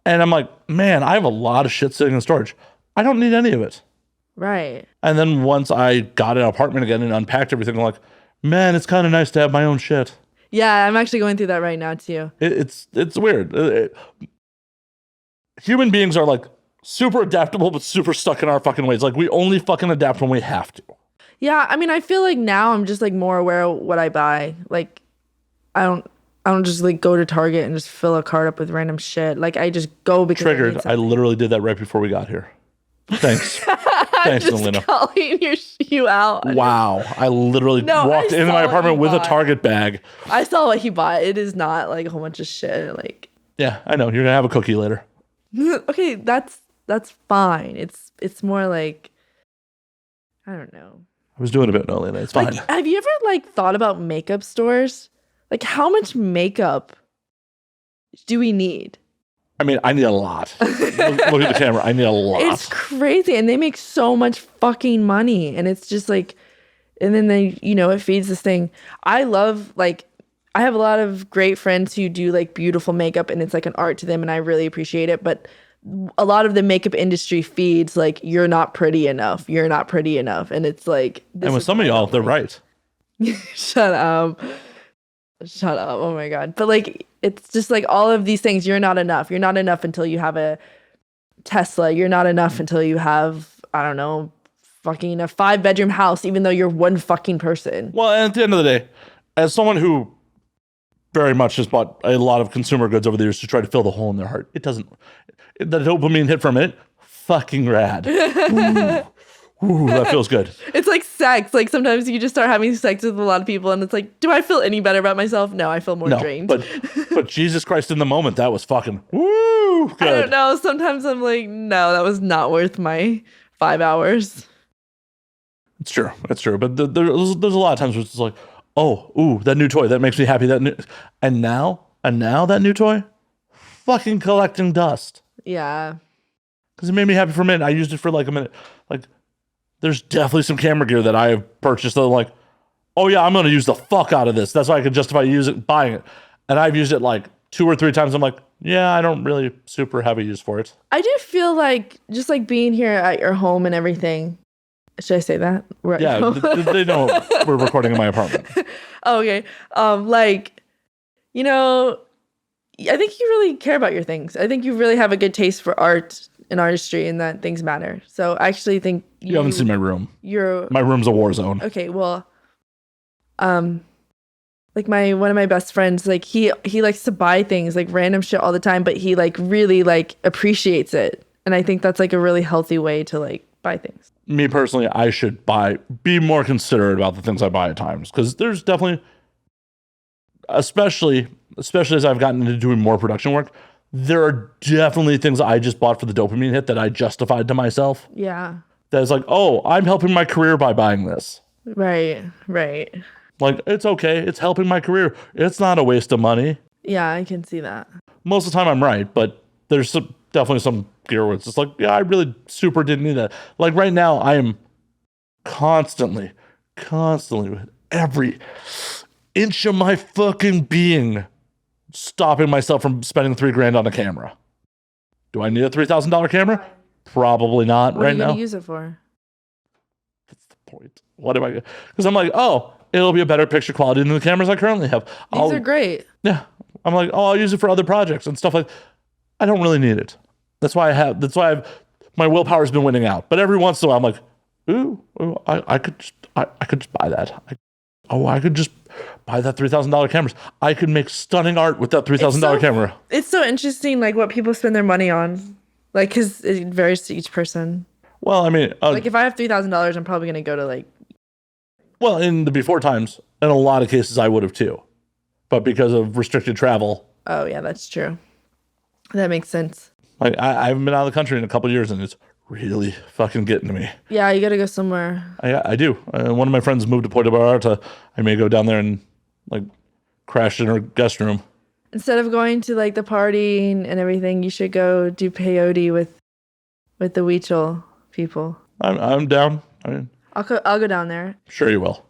And I'm like, man, I have a lot of shit sitting in storage. I don't need any of it. Right. And then once I got an apartment again and unpacked everything, I'm like, man, it's kind of nice to have my own shit. Yeah, I'm actually going through that right now too. It's weird. Human beings are like super adaptable, but super stuck in our fucking ways. Like we only fucking adapt when we have to. Yeah, I mean, I feel like now I'm just like more aware of what I buy. Like, I don't just like go to Target and just fill a cart up with random shit. Like I just go because Triggered. I literally did that right before we got here. Thanks. Thanks, Nolina. Calling you out. Wow. I literally walked into my apartment with a Target bag. I saw what he bought. It is not like a whole bunch of shit. Like, yeah, I know. You're gonna have a cookie later. Okay, that's fine. It's more like, I don't know. I was doing a bit, Nolina. It's fine. Like, have you ever like thought about makeup stores? Like, how much makeup do we need? I mean, I need a lot. Look at the camera. I need a lot. It's crazy. And they make so much fucking money. And it's just like, and then they, you know, it feeds this thing. I love, like, I have a lot of great friends who do like beautiful makeup and it's like an art to them and I really appreciate it. But a lot of the makeup industry feeds like, you're not pretty enough. You're not pretty enough. And it's like. And with some of y'all, they're right. Shut up. Oh my God. But like, it's just like all of these things. You're not enough. You're not enough until you have a Tesla. You're not enough until you have, I don't know, fucking a 5-bedroom house, even though you're one fucking person. Well, and at the end of the day, as someone who very much has bought a lot of consumer goods over the years to try to fill the hole in their heart, it doesn't, the dopamine hit from it, fucking rad. Ooh, that feels good. It's like sex. Like sometimes you just start having sex with a lot of people and it's like, do I feel any better about myself? No, I feel more drained. But Jesus Christ, in the moment, that was fucking woo good. I don't know. Sometimes I'm like, no, that was not worth my 5 hours. It's true. But there's a lot of times where it's like, oh, ooh, that new toy, that makes me happy. And now that new toy, fucking collecting dust. Yeah. Because it made me happy for a minute. I used it for like a minute. Like, there's definitely some camera gear that I have purchased that I'm like, oh yeah, I'm going to use the fuck out of this. That's why I could justify buying it. And I've used it like 2 or 3 times. I'm like, yeah, I don't really super have a use for it. I do feel like just like being here at your home and everything. Should I say that? Yeah, they know we're recording in my apartment. Oh, okay. Like, you know, I think you really care about your things. I think you really have a good taste for art and artistry and that things matter. So I actually think you haven't seen my room. My room's a war zone. Okay, well, like one of my best friends, like he likes to buy things like random shit all the time, but he like really like appreciates it. And I think that's like a really healthy way to like buy things. Me personally, I should be more considerate about the things I buy at times, because there's definitely, especially as I've gotten into doing more production work, there are definitely things I just bought for the dopamine hit that I justified to myself. Yeah. That is like, oh, I'm helping my career by buying this. Right. Like, it's okay. It's helping my career. It's not a waste of money. Yeah, I can see that. Most of the time I'm right, but there's definitely some gear where it's just like, yeah, I really super didn't need that. Like right now, I am constantly with every inch of my fucking being stopping myself from spending $3,000 on a camera. Do I need a $3,000 camera? Probably not What right are you now. going to use it for? That's the point. What am I? Because I'm like, oh, it'll be a better picture quality than the cameras I currently have. These are great. Yeah. I'm like, oh, I'll use it for other projects and stuff like. I don't really need it. That's why my willpower's been winning out. But every once in a while, I'm like, ooh, I could just buy that. I could just buy that $3,000 cameras. I could make stunning art with that $3,000 camera. It's so interesting, like what people spend their money on, like because it varies to each person. Well, I mean, like if I have $3,000, I'm probably gonna go to like. Well, in the before times, in a lot of cases, I would have too, but because of restricted travel. Oh yeah, that's true. That makes sense. Like I haven't been out of the country in a couple of years, and it's really fucking getting to me. Yeah, you gotta go somewhere. I do. One of my friends moved to Puerto Vallarta. I may go down there and like crash in her guest room. Instead of going to like the party and everything, you should go do peyote with the Weechel people. I'm down. I mean, I'll go down there. Sure you will.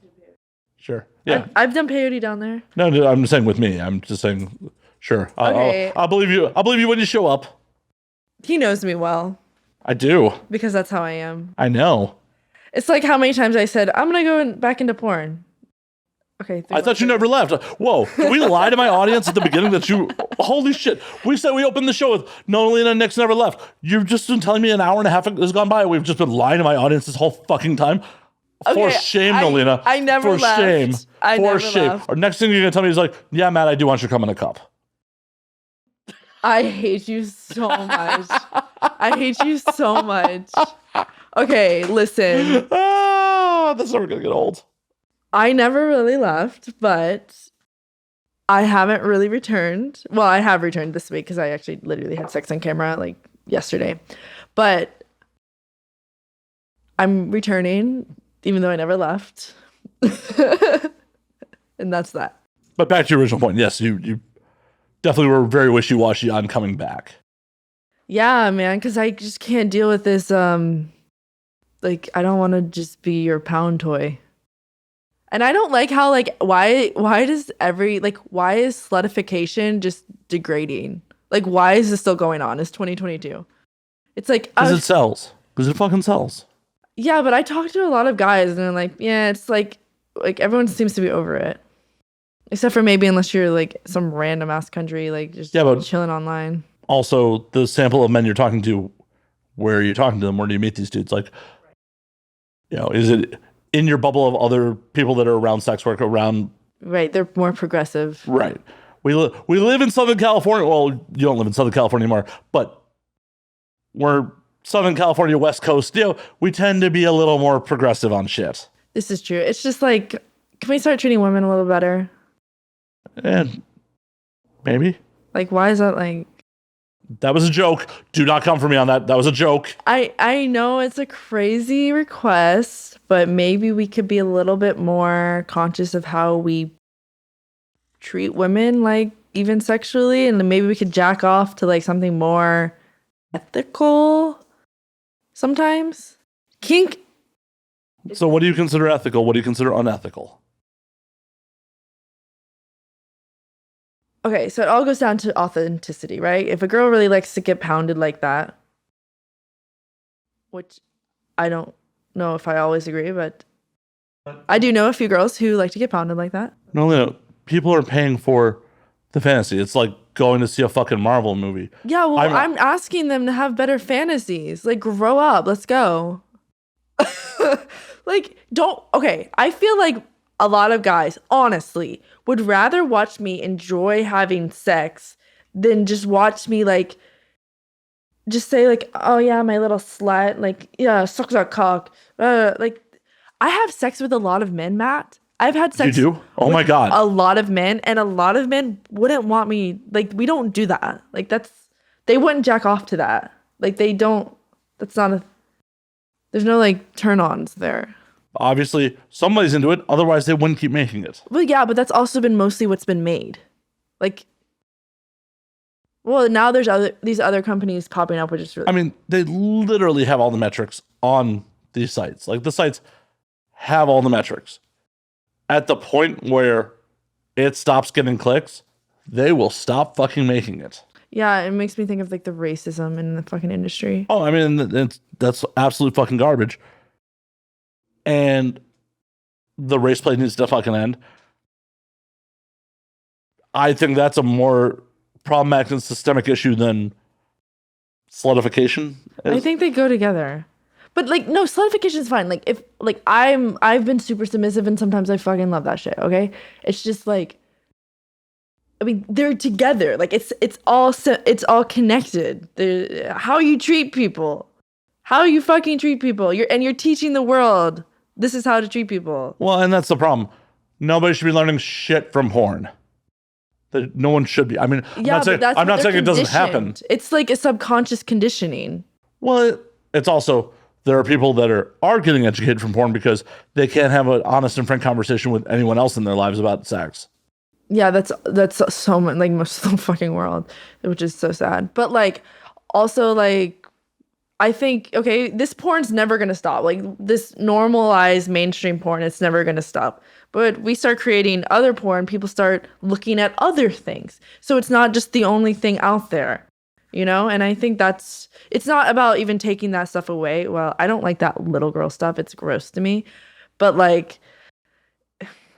Sure. Yeah. I've done peyote down there. No, I'm saying with me. I'm just saying. Sure. Okay. I'll believe you. I'll believe you when you show up. He knows me well. I do. Because that's how I am. I know. It's like how many times I said, I'm going to go back into porn. Okay. I thought you never left. Whoa. Did we lie to my audience at the beginning that you... Holy shit. We said we opened the show with Nolina Nyx never left. You've just been telling me an hour and a half has gone by. We've just been lying to my audience this whole fucking time. For shame, Nolina. I never left. For shame. I For never shame. left. Or next thing you're going to tell me is like, yeah, Matt, I do want you to come in a cup. I hate you so much. I hate you so much. Okay, listen. Oh, that's never going to get old. I never really left, but I haven't really returned. Well, I have returned this week because I actually literally had sex on camera like yesterday. But I'm returning, even though I never left. And that's that. But back to your original point. Yes, you definitely were very wishy-washy on coming back. Yeah, man, because I just can't deal with this. Like, I don't want to just be your pound toy. And I don't like how, like, why is slutification just degrading? Like, why is this still going on? It's 2022. It's like... Because it sells. Because it fucking sells. Yeah, but I talk to a lot of guys, and they're like, yeah, it's like everyone seems to be over it. Except for maybe unless you're, like, some random-ass country, like, just chilling online. Also, the sample of men you're talking to, where are you talking to them? Where do you meet these dudes? Like, you know, is it in your bubble of other people that are around sex work, around... Right, they're more progressive. Right. We live in Southern California. Well, you don't live in Southern California anymore, but we're Southern California, West Coast. You know, we tend to be a little more progressive on shit. This is true. It's just like, can we start treating women a little better? And maybe. Like, why is that like... That was a joke. Do not come for me on that. That was a joke. I know it's a crazy request, but maybe we could be a little bit more conscious of how we treat women, like even sexually, and maybe we could jack off to like something more ethical sometimes. Kink. So what do you consider ethical? What do you consider unethical? Okay, so it all goes down to authenticity, right? If a girl really likes to get pounded like that, which I don't know if I always agree, but I do know a few girls who like to get pounded like that. No, people are paying for the fantasy. It's like going to see a fucking Marvel movie. Yeah, well, I'm asking them to have better fantasies. Like, grow up. Let's go. Okay, I feel like a lot of guys, honestly, would rather watch me enjoy having sex than just watch me, like, just say, like, oh, yeah, my little slut. Like, yeah, suck that cock. Like, I have sex with a lot of men, Matt. I've had sex. You do? Oh, my God. A lot of men, and a lot of men wouldn't want me. Like, we don't do that. Like, they wouldn't jack off to that. Like, they don't. That's not a. There's no, like, turn-ons there. Obviously, somebody's into it. Otherwise, they wouldn't keep making it. Well, yeah, but that's also been mostly what's been made. Like, well, now there's these other companies popping up, which is really... I mean, they literally have all the metrics on these sites. Like, the sites have all the metrics. At the point where Yeah. it stops getting clicks, they will stop fucking making it. Yeah, it makes me think of like the racism in the fucking industry. Oh, I mean, that's absolute fucking garbage. And the race play needs to fucking end. I think that's a more problematic and systemic issue than sludification is. I think they go together. But like no, sludification is fine. Like if like I've been super submissive and sometimes I fucking love that shit, okay? It's just like I mean, they're together. Like it's all connected. How you treat people. How you fucking treat people. You're teaching the world this is how to treat people. Well, and that's the problem. Nobody should be learning shit from porn. No one should be. I mean, Yeah, I'm not saying it doesn't happen. It's like a subconscious conditioning. Well, it's also, there are people that are getting educated from porn because they can't have an honest and frank conversation with anyone else in their lives about sex. Yeah, that's so much, like most of the fucking world, which is so sad. But like, also like, I think, okay, this porn's never gonna stop. Like this normalized mainstream porn, it's never gonna stop. But we start creating other porn, people start looking at other things. So it's not just the only thing out there, you know? And I think it's not about even taking that stuff away. Well, I don't like that little girl stuff. It's gross to me. But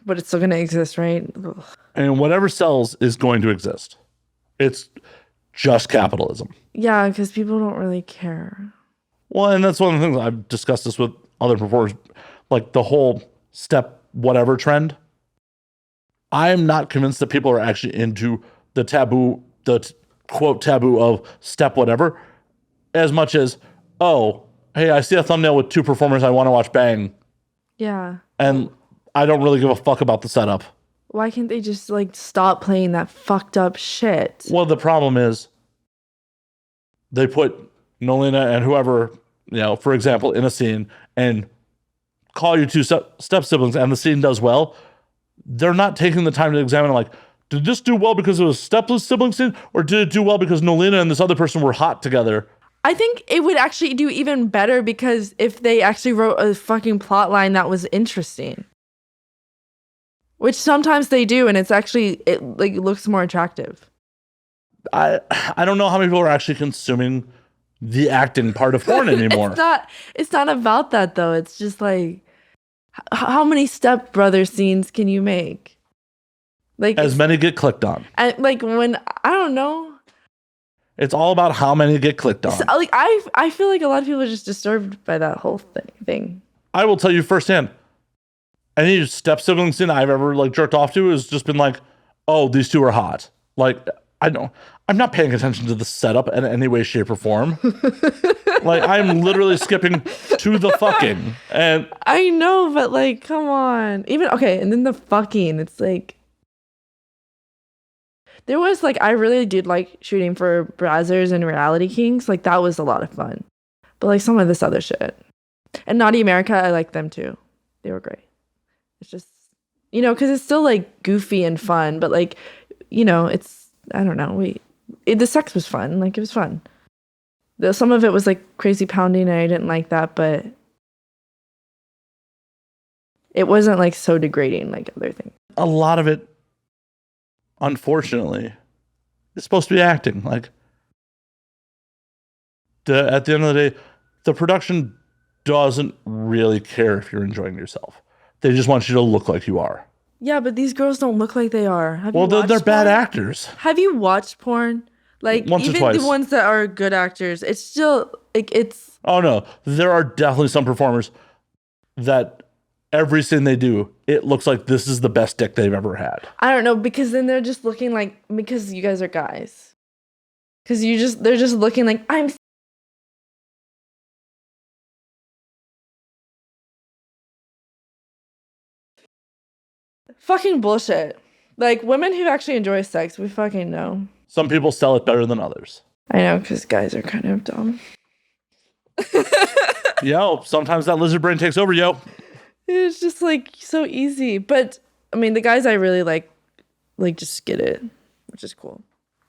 it's still gonna exist, right? Ugh. And whatever sells is going to exist. It's just capitalism. Yeah, because people don't really care. Well, and that's one of the things I've discussed this with other performers, like the whole step whatever trend. I'm not convinced that people are actually into the quote taboo of step whatever, as much as, oh, hey, I see a thumbnail with two performers I want to watch bang. Yeah. And I don't really give a fuck about the setup. Why can't they just like stop playing that fucked up shit? Well, the problem is they put Nolina and whoever, for example, in a scene and call you two step siblings and the scene does well. They're not taking the time to examine, like, did this do well because it was a stepless sibling scene, or did it do well because Nolina and this other person were hot together? I think it would actually do even better because if they actually wrote a fucking plot line that was interesting. Which sometimes they do, and it like looks more attractive. I don't know how many people are actually consuming the acting part of porn anymore. It's not about that though. It's just like how many stepbrother scenes can you make? Like as many get clicked on. And like when I don't know. It's all about how many get clicked on. So, like I feel like a lot of people are just disturbed by that whole thing. I will tell you firsthand. Any step sibling scene I've ever like jerked off to has just been like, oh, these two are hot. Like, I'm not paying attention to the setup in any way, shape, or form. Like, I'm literally skipping to the fucking. And I know, but like, come on. And then the fucking, it's like, there was like, I really did like shooting for Brazzers and Reality Kings. Like, that was a lot of fun. But like some of this other shit. And Naughty America, I like them too. They were great. It's just, because it's still like goofy and fun, but like, it's, I don't know. The sex was fun. Like it was fun. Some of it was like crazy pounding and I didn't like that, but it wasn't like so degrading like other things. A lot of it, unfortunately, is supposed to be acting. Like, at the end of the day, the production doesn't really care if you're enjoying yourself. They just want you to look like you are. Yeah, but these girls don't look like they are. They're bad actors. Have you watched porn? Like once even or twice. The ones that are good actors, it's still like it's. Oh no, there are definitely some performers that every scene they do, it looks like this is the best dick they've ever had. I don't know, because then they're just looking like, because you guys are guys. Because they're just looking like I'm. Fucking bullshit. Like, women who actually enjoy sex, we fucking know. Some people sell it better than others. I know, because guys are kind of dumb. Yo, sometimes that lizard brain takes over, yo. It's just, like, so easy. But, I mean, the guys I really like just get it, which is cool.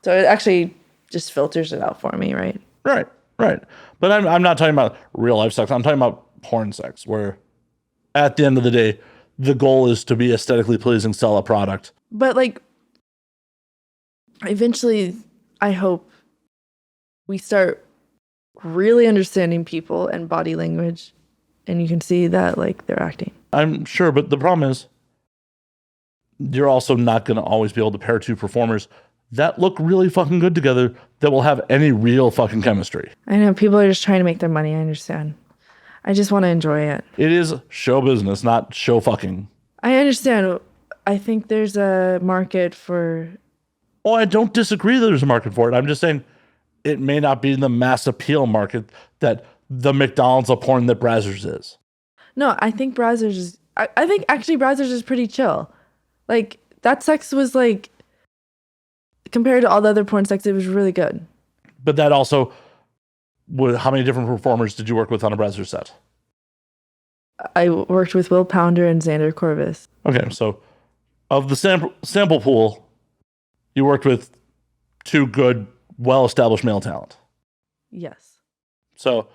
So it actually just filters it out for me, right? Right. But I'm not talking about real life sex. I'm talking about porn sex, where at the end of the day, the goal is to be aesthetically pleasing, sell a product. But like, eventually, I hope we start really understanding people and body language, and you can see that like they're acting. I'm sure, but the problem is you're also not going to always be able to pair two performers that look really fucking good together that will have any real fucking chemistry. I know people are just trying to make their money. I understand. I just want to enjoy it. It is show business, not show fucking. I understand. I think there's a market for... Oh, I don't disagree that there's a market for it. I'm just saying it may not be the mass appeal market that the McDonald's of porn that Brazzers is. No, I think Brazzers is... I think actually Brazzers is pretty chill. Like, that sex was like... Compared to all the other porn sex, it was really good. But that also... How many different performers did you work with on a Brazzers set? I worked with Will Pounder and Xander Corvus. Okay, so of the sample pool, you worked with two good, well-established male talent. Yes. So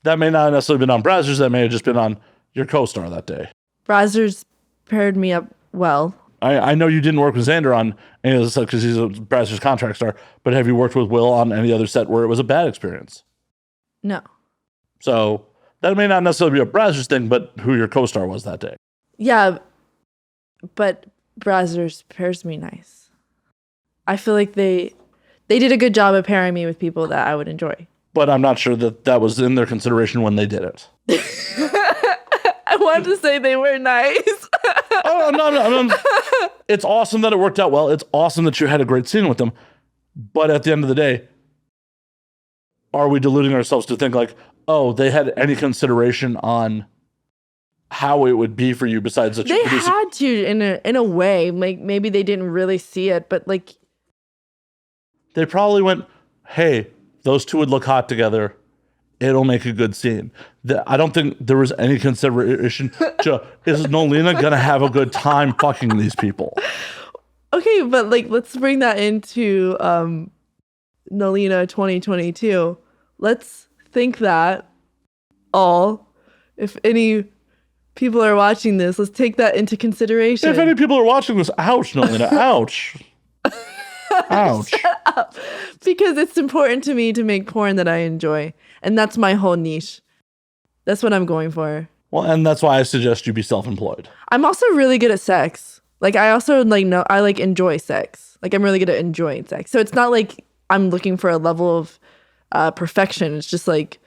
that may not necessarily been on Brazzers. That may have just been on your co-star that day. Brazzers paired me up well. I know you didn't work with Xander on any of the set because he's a Brazzers contract star, but have you worked with Will on any other set where it was a bad experience? No. So that may not necessarily be a Brazzers thing, but who your co-star was that day. Yeah, but Brazzers pairs me nice. I feel like they did a good job of pairing me with people that I would enjoy. But I'm not sure that was in their consideration when they did it. I wanted to say they were nice. Oh, no. It's awesome that it worked out well. It's awesome that you had a great scene with them. But at the end of the day, are we deluding ourselves to think like, oh, they had any consideration on how it would be for you besides that they had to in a way. Like maybe they didn't really see it, but like they probably went, hey, those two would look hot together. It'll make a good scene. I don't think there was any consideration. Is Nolina gonna have a good time fucking these people? Okay, but like let's bring that into Nolina 2022. Let's think that all, if any people are watching this, let's take that into consideration. If any people are watching this, ouch, Nolina, ouch. Ouch. Shut up. Because it's important to me to make porn that I enjoy. And that's my whole niche. That's what I'm going for. Well, and that's why I suggest you be self-employed. I'm also really good at sex. Like I also I enjoy sex. Like I'm really good at enjoying sex. So it's not like I'm looking for a level of perfection. It's just like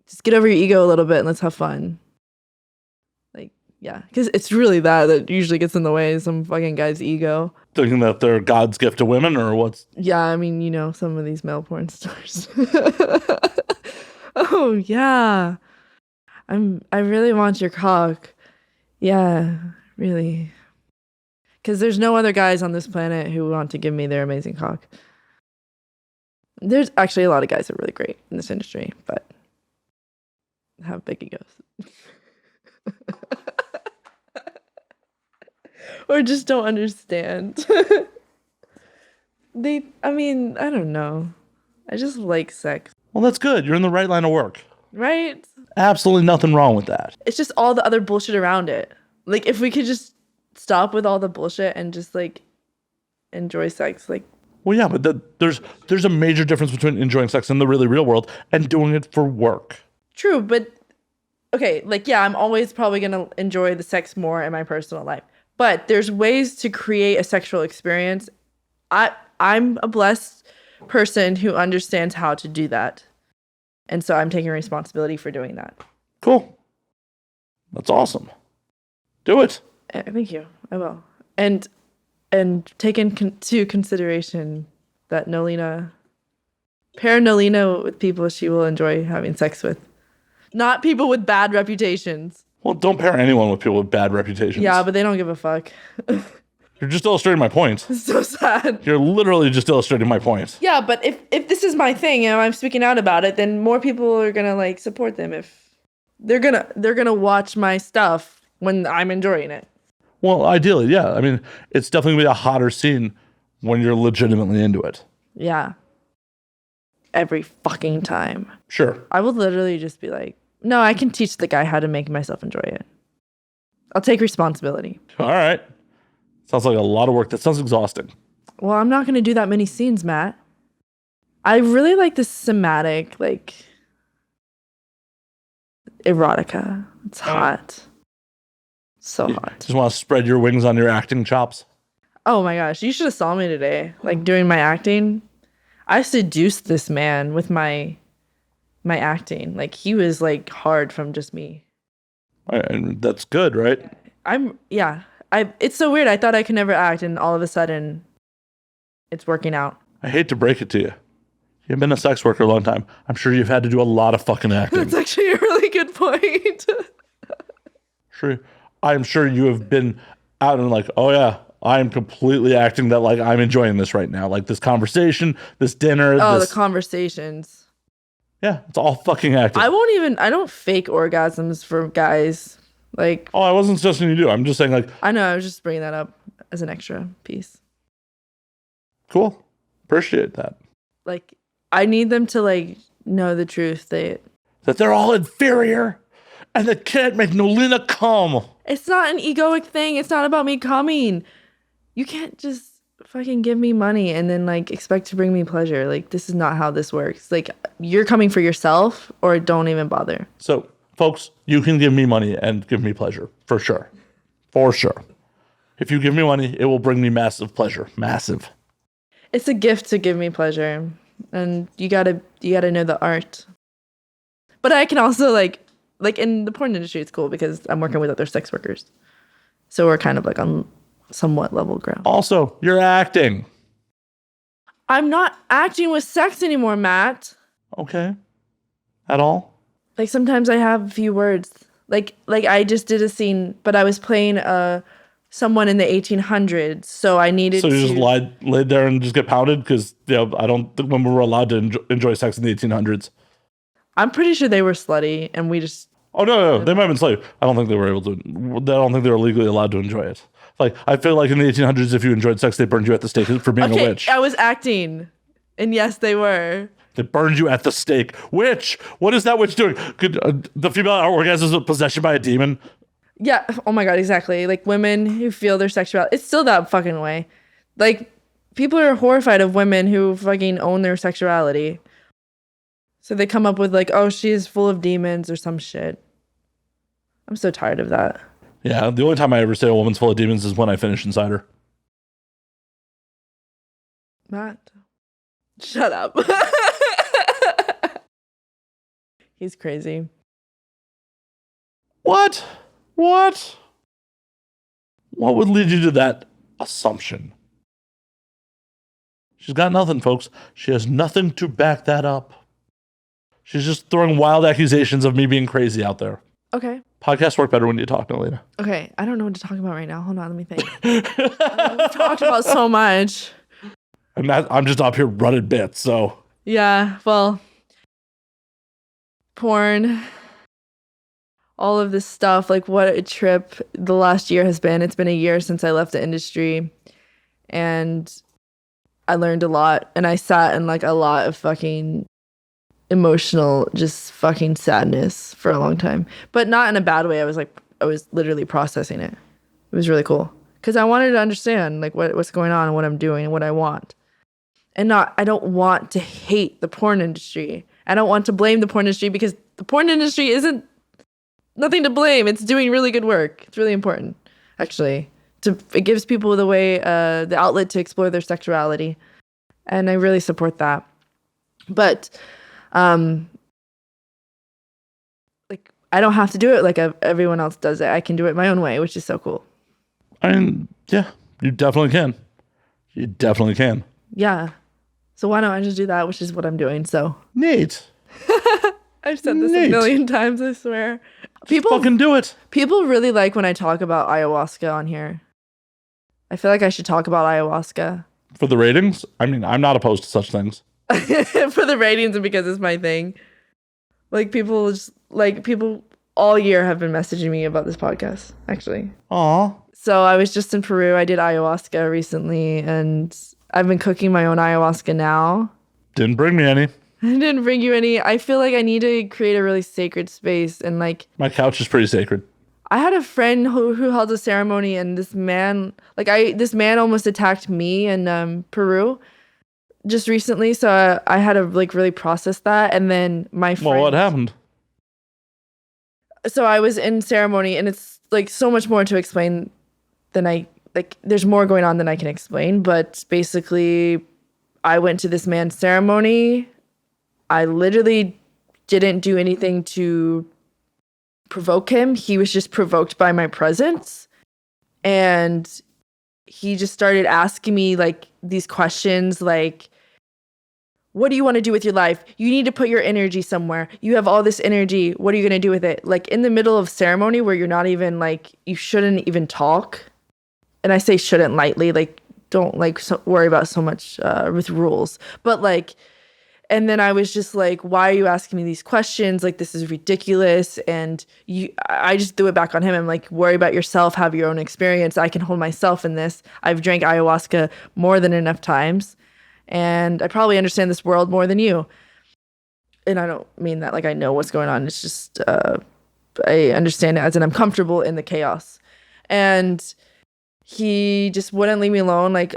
just get over your ego a little bit and let's have fun. Like, yeah, because it's really that usually gets in the way of some fucking guy's ego. Thinking that they're God's gift to women or what's... Yeah, I mean, some of these male porn stars. Oh, yeah. I really want your cock. Yeah, really. Because there's no other guys on this planet who want to give me their amazing cock. There's actually a lot of guys that are really great in this industry, but have big egos. Or just don't understand. I don't know. I just like sex. Well, that's good. You're in the right line of work. Right? Absolutely nothing wrong with that. It's just all the other bullshit around it. Like, if we could just stop with all the bullshit and just, like, enjoy sex, like... Well, yeah, but there's a major difference between enjoying sex in the really real world and doing it for work. True, but... Okay, like, yeah, I'm always probably going to enjoy the sex more in my personal life. But there's ways to create a sexual experience. I'm a blessed person who understands how to do that. And so I'm taking responsibility for doing that. Cool. That's awesome. Do it. Thank you. I will. And take into consideration that pair Nolina with people she will enjoy having sex with. Not people with bad reputations. Well, don't pair anyone with people with bad reputations. Yeah, but they don't give a fuck. You're just illustrating my point. It's so sad. You're literally just illustrating my point. Yeah, but if this is my thing and I'm speaking out about it, then more people are gonna like support them. If they're gonna watch my stuff when I'm enjoying it. Well, ideally, yeah. I mean, it's definitely gonna be a hotter scene when you're legitimately into it. Yeah. Every fucking time. Sure. I would literally just be like, no, I can teach the guy how to make myself enjoy it. I'll take responsibility. All right. Sounds like a lot of work. That sounds exhausting. Well, I'm not going to do that many scenes, Matt. I really like the somatic, like, erotica. It's hot. So hot. Just want to spread your wings on your acting chops. Oh my gosh, you should have saw me today. Like, doing my acting. I seduced this man with my acting. Like, he was, like, hard from just me. And that's good, right? It's so weird. I thought I could never act, and all of a sudden, it's working out. I hate to break it to you. You've been a sex worker a long time. I'm sure you've had to do a lot of fucking acting. That's actually a really good point. Sure. I'm sure you have been out and like, oh yeah, I am completely acting that like I'm enjoying this right now. Like this conversation, this dinner. The conversations. Yeah, it's all fucking acting. I don't fake orgasms for guys. Like, oh, I wasn't suggesting you do. I'm just saying like. I know, I was just bringing that up as an extra piece. Cool. Appreciate that. Like, I need them to like know the truth that they're all inferior and they can't make Nolina come. It's not an egoic thing. It's not about me coming. You can't just fucking give me money and then like expect to bring me pleasure. Like, this is not how this works. Like, you're coming for yourself or don't even bother. So, folks, you can give me money and give me pleasure. For sure. For sure. If you give me money, it will bring me massive pleasure. Massive. It's a gift to give me pleasure. And you gotta know the art. But I can also like in the porn industry, it's cool because I'm working with other sex workers. So we're kind of like on somewhat level ground. Also, you're acting. I'm not acting with sex anymore, Matt. Okay. At all? Like sometimes I have a few words. Like I just did a scene, but I was playing someone in the 1800s, so I needed to... So you just laid there and just get pounded? Because I don't think women were allowed to enjoy sex in the 1800s. I'm pretty sure they were slutty, and we just... Oh, no. They might have been slave. I don't think they were able to... I don't think they were legally allowed to enjoy it. Like, I feel like in the 1800s, if you enjoyed sex, they burned you at the stake for being a witch. I was acting, and yes, they were. They burned you at the stake. Witch! What is that witch doing? Could the female orgasm is possession by a demon? Yeah. Oh my God, exactly. Like women who feel their sexuality. It's still that fucking way. Like people are horrified of women who fucking own their sexuality. So they come up with like, oh, she is full of demons or some shit. I'm so tired of that. Yeah. The only time I ever say a woman's full of demons is when I finish inside her. Matt, shut up. He's crazy. What? What would lead you to that assumption? She's got nothing, folks. She has nothing to back that up. She's just throwing wild accusations of me being crazy out there. Okay. Podcasts work better when you talk, Nolina. Okay. I don't know what to talk about right now. Hold on. Let me think. We've talked about so much. I'm just up here running bits, so. Yeah. Well, porn. All of this stuff, like what a trip the last year has been. It's been a year since I left the industry and I learned a lot and I sat in like a lot of fucking emotional, just fucking sadness for a long time, but not in a bad way. I was literally processing it. It was really cool because I wanted to understand like what's going on and what I'm doing and what I want. And I don't want to hate the porn industry. I don't want to blame the porn industry because the porn industry isn't nothing to blame. It's doing really good work. It's really important, actually. It gives people the outlet to explore their sexuality, and I really support that. But, like, I don't have to do it like everyone else does it. I can do it my own way, which is so cool. I mean, yeah, you definitely can. You definitely can. Yeah. So why don't I just do that, which is what I'm doing. So neat. I've said this a million times, I swear. People fucking do it. People really like when I talk about ayahuasca on here. I feel like I should talk about ayahuasca. For the ratings? I mean, I'm not opposed to such things. For the ratings and because it's my thing. Like people all year have been messaging me about this podcast, actually. Aw. So I was just in Peru. I did ayahuasca recently and I've been cooking my own ayahuasca now. Didn't bring me any. I didn't bring you any. I feel like I need to create a really sacred space and like... My couch is pretty sacred. I had a friend who held a ceremony, and this man almost attacked me in Peru just recently. So I had to like really process that. And then my friend. Well, what happened? So I was in ceremony, and it's like so much more to explain than there's more going on than I can explain. But basically, I went to this man's ceremony. I literally didn't do anything to provoke him. He was just provoked by my presence. And he just started asking me like these questions like, what do you want to do with your life? You need to put your energy somewhere. You have all this energy. What are you going to do with it? Like in the middle of ceremony where you're not even like, you shouldn't even talk. And I say shouldn't lightly, like don't like worry about so much with rules. But like, and then I was just like, why are you asking me these questions? Like, this is ridiculous. And I just threw it back on him. I'm like, worry about yourself, have your own experience. I can hold myself in this. I've drank ayahuasca more than enough times. And I probably understand this world more than you. And I don't mean that like I know what's going on. It's just, I understand it as in I'm comfortable in the chaos. And he just wouldn't leave me alone. Like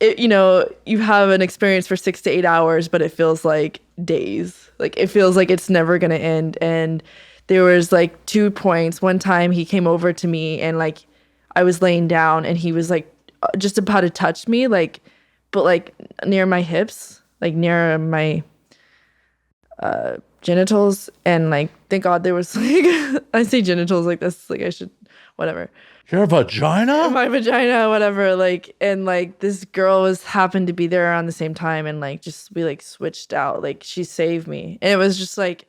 you have an experience for 6 to 8 hours, but it feels like days. Like it feels like it's never going to end. And there was like 2 points. One time he came over to me and like I was laying down and he was like just about to touch me, like, but like near my hips, like near my genitals. And like, thank God there was like, I say genitals like this, like I should, whatever. Your vagina? My vagina, whatever. Like, and like this girl happened to be there around the same time. And like, we like switched out, like she saved me. And it was just like,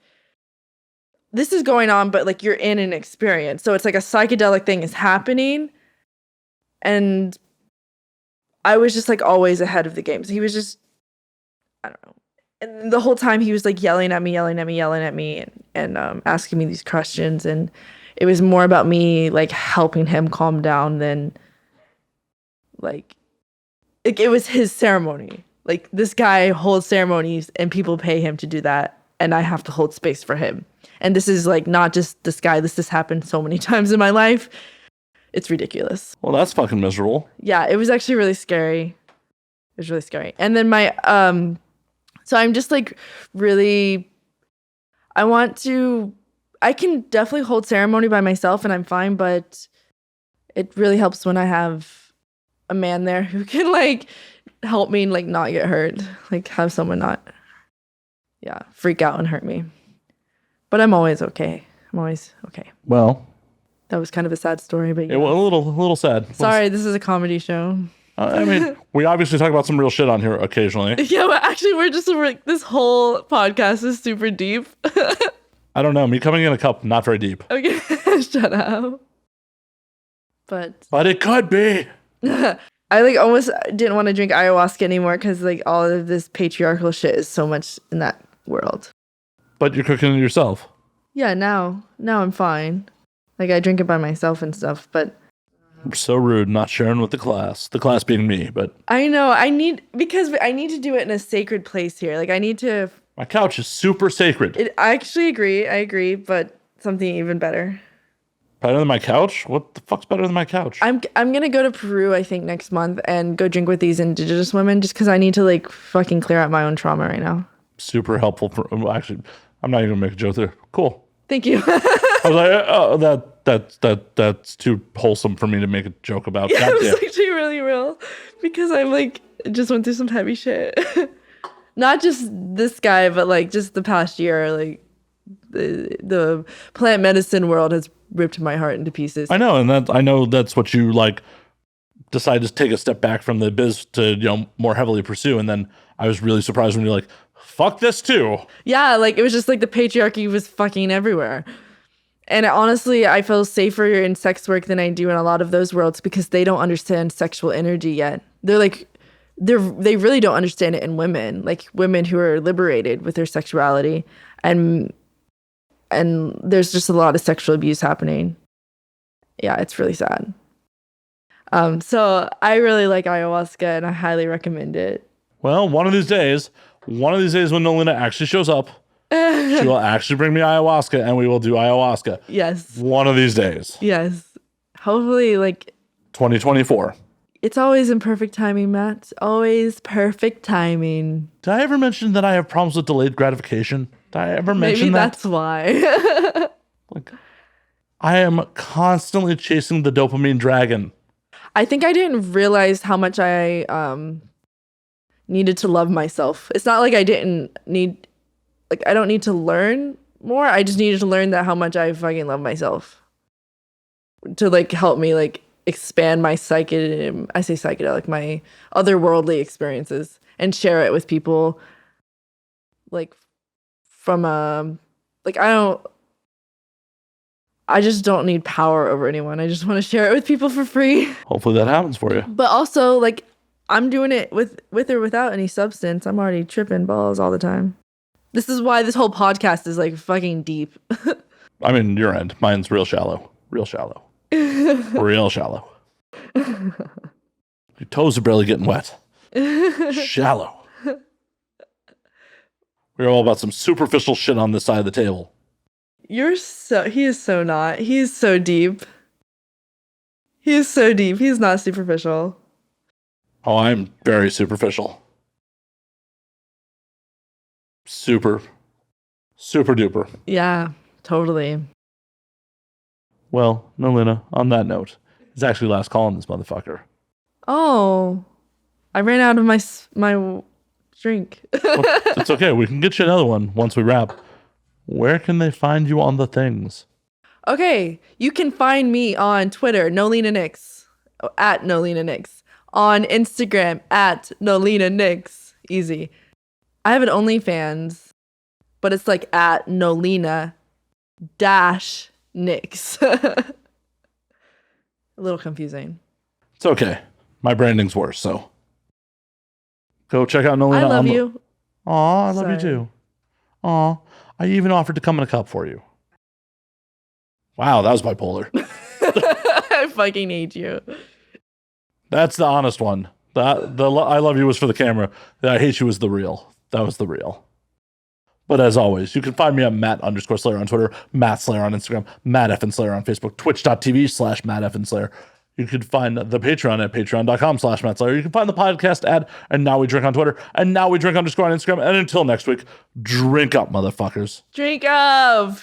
this is going on, but like you're in an experience. So it's like a psychedelic thing is happening. And I was just like always ahead of the game. So he was just, I don't know. And the whole time he was like yelling at me, and asking me these questions. And it was more about me like helping him calm down than like it was his ceremony. Like this guy holds ceremonies and people pay him to do that. And I have to hold space for him. And this is like not just this guy. This has happened so many times in my life. It's ridiculous. Well, that's fucking miserable. Yeah, it was actually really scary. It was really scary. And then so I'm just like really, I can definitely hold ceremony by myself and I'm fine, but it really helps when I have a man there who can like help me like not get hurt, like have someone not, freak out and hurt me. But I'm always okay. Well, that was kind of a sad story, but it was a little sad. Sorry, this is a comedy show. I mean, we obviously talk about some real shit on here occasionally. Yeah, but actually, this whole podcast is super deep. I don't know. Me coming in a cup, not very deep. Okay, shut up. But it could be. I like almost didn't want to drink ayahuasca anymore because like all of this patriarchal shit is so much in that world. But you're cooking it yourself. Yeah, now I'm fine. Like I drink it by myself and stuff, but so rude, not sharing with the class being me. But I know I need to do it in a sacred place here. Like I need to. My couch is super sacred. I actually agree. I agree, but something even better. Better than my couch? What the fuck's better than my couch? I'm gonna go to Peru, I think, next month and go drink with these indigenous women just because I need to like fucking clear out my own trauma right now. Super helpful. Actually, I'm not even gonna make a joke there. Cool. Thank you. I was like, oh, that's too wholesome for me to make a joke about. Yeah, it was actually really real because I'm like just went through some heavy shit. Not just this guy, but like just the past year, like the plant medicine world has ripped my heart into pieces. I know, and I know that's what you like decide to take a step back from the biz to more heavily pursue, and then I was really surprised when you're like, fuck this too. Yeah, like it was just like the patriarchy was fucking everywhere. And honestly, I feel safer in sex work than I do in a lot of those worlds because they don't understand sexual energy yet. They really don't understand it in women, like women who are liberated with their sexuality. And there's just a lot of sexual abuse happening. Yeah, it's really sad. So I really like ayahuasca and I highly recommend it. Well, one of these days when Nolina actually shows up, She will actually bring me ayahuasca, and we will do ayahuasca. Yes. One of these days. Yes. Hopefully, 2024. It's always in perfect timing, Matt. Always perfect timing. Did I ever mention that I have problems with delayed gratification? Did I ever mention Maybe that? That's why. I am constantly chasing the dopamine dragon. I think I didn't realize how much I needed to love myself. It's not like I didn't need, I don't need to learn more. I just needed to learn that how much I fucking love myself to help me expand my psychedelic, my otherworldly experiences and share it with people. I just don't need power over anyone. I just want to share it with people for free. Hopefully that happens for you. But also, I'm doing it with or without any substance. I'm already tripping balls all the time. This is why this whole podcast is fucking deep. I mean, your end. Mine's real shallow. Real shallow. Real shallow. Your toes are barely getting wet. Shallow. We're all about some superficial shit on this side of the table. He is so not. He is so deep. He is so deep. He's not superficial. Oh, I'm very superficial. Super duper. Yeah, totally. Well, Nolina, on that note, it's actually last call on this motherfucker. Oh, I ran out of my drink. Well, it's okay. We can get you another one once we wrap. Where can they find you on the things? Okay, you can find me on Twitter, Nolina Nyx, at Nolina Nyx. On Instagram, at Nolina Nyx. Easy. I have an OnlyFans, but it's at Nolina Nyx. A little confusing. It's okay. My branding's worse, so go check out Nolina. I love you. Aw, I love you too. Aw, I even offered to come in a cup for you. Wow, that was bipolar. I fucking hate you. That's the honest one. The I love you was for the camera. The I hate you was the real. That was the real. But as always, you can find me at Matt_Slayer on Twitter, Matt Slayer on Instagram, Matt F. Slayer on Facebook, twitch.tv/Matt F. Slayer. You can find the Patreon at patreon.com/Matt Slayer. You can find the podcast at And Now We Drink on Twitter, and Now We Drink _ on Instagram. And until next week, drink up, motherfuckers. Drink up.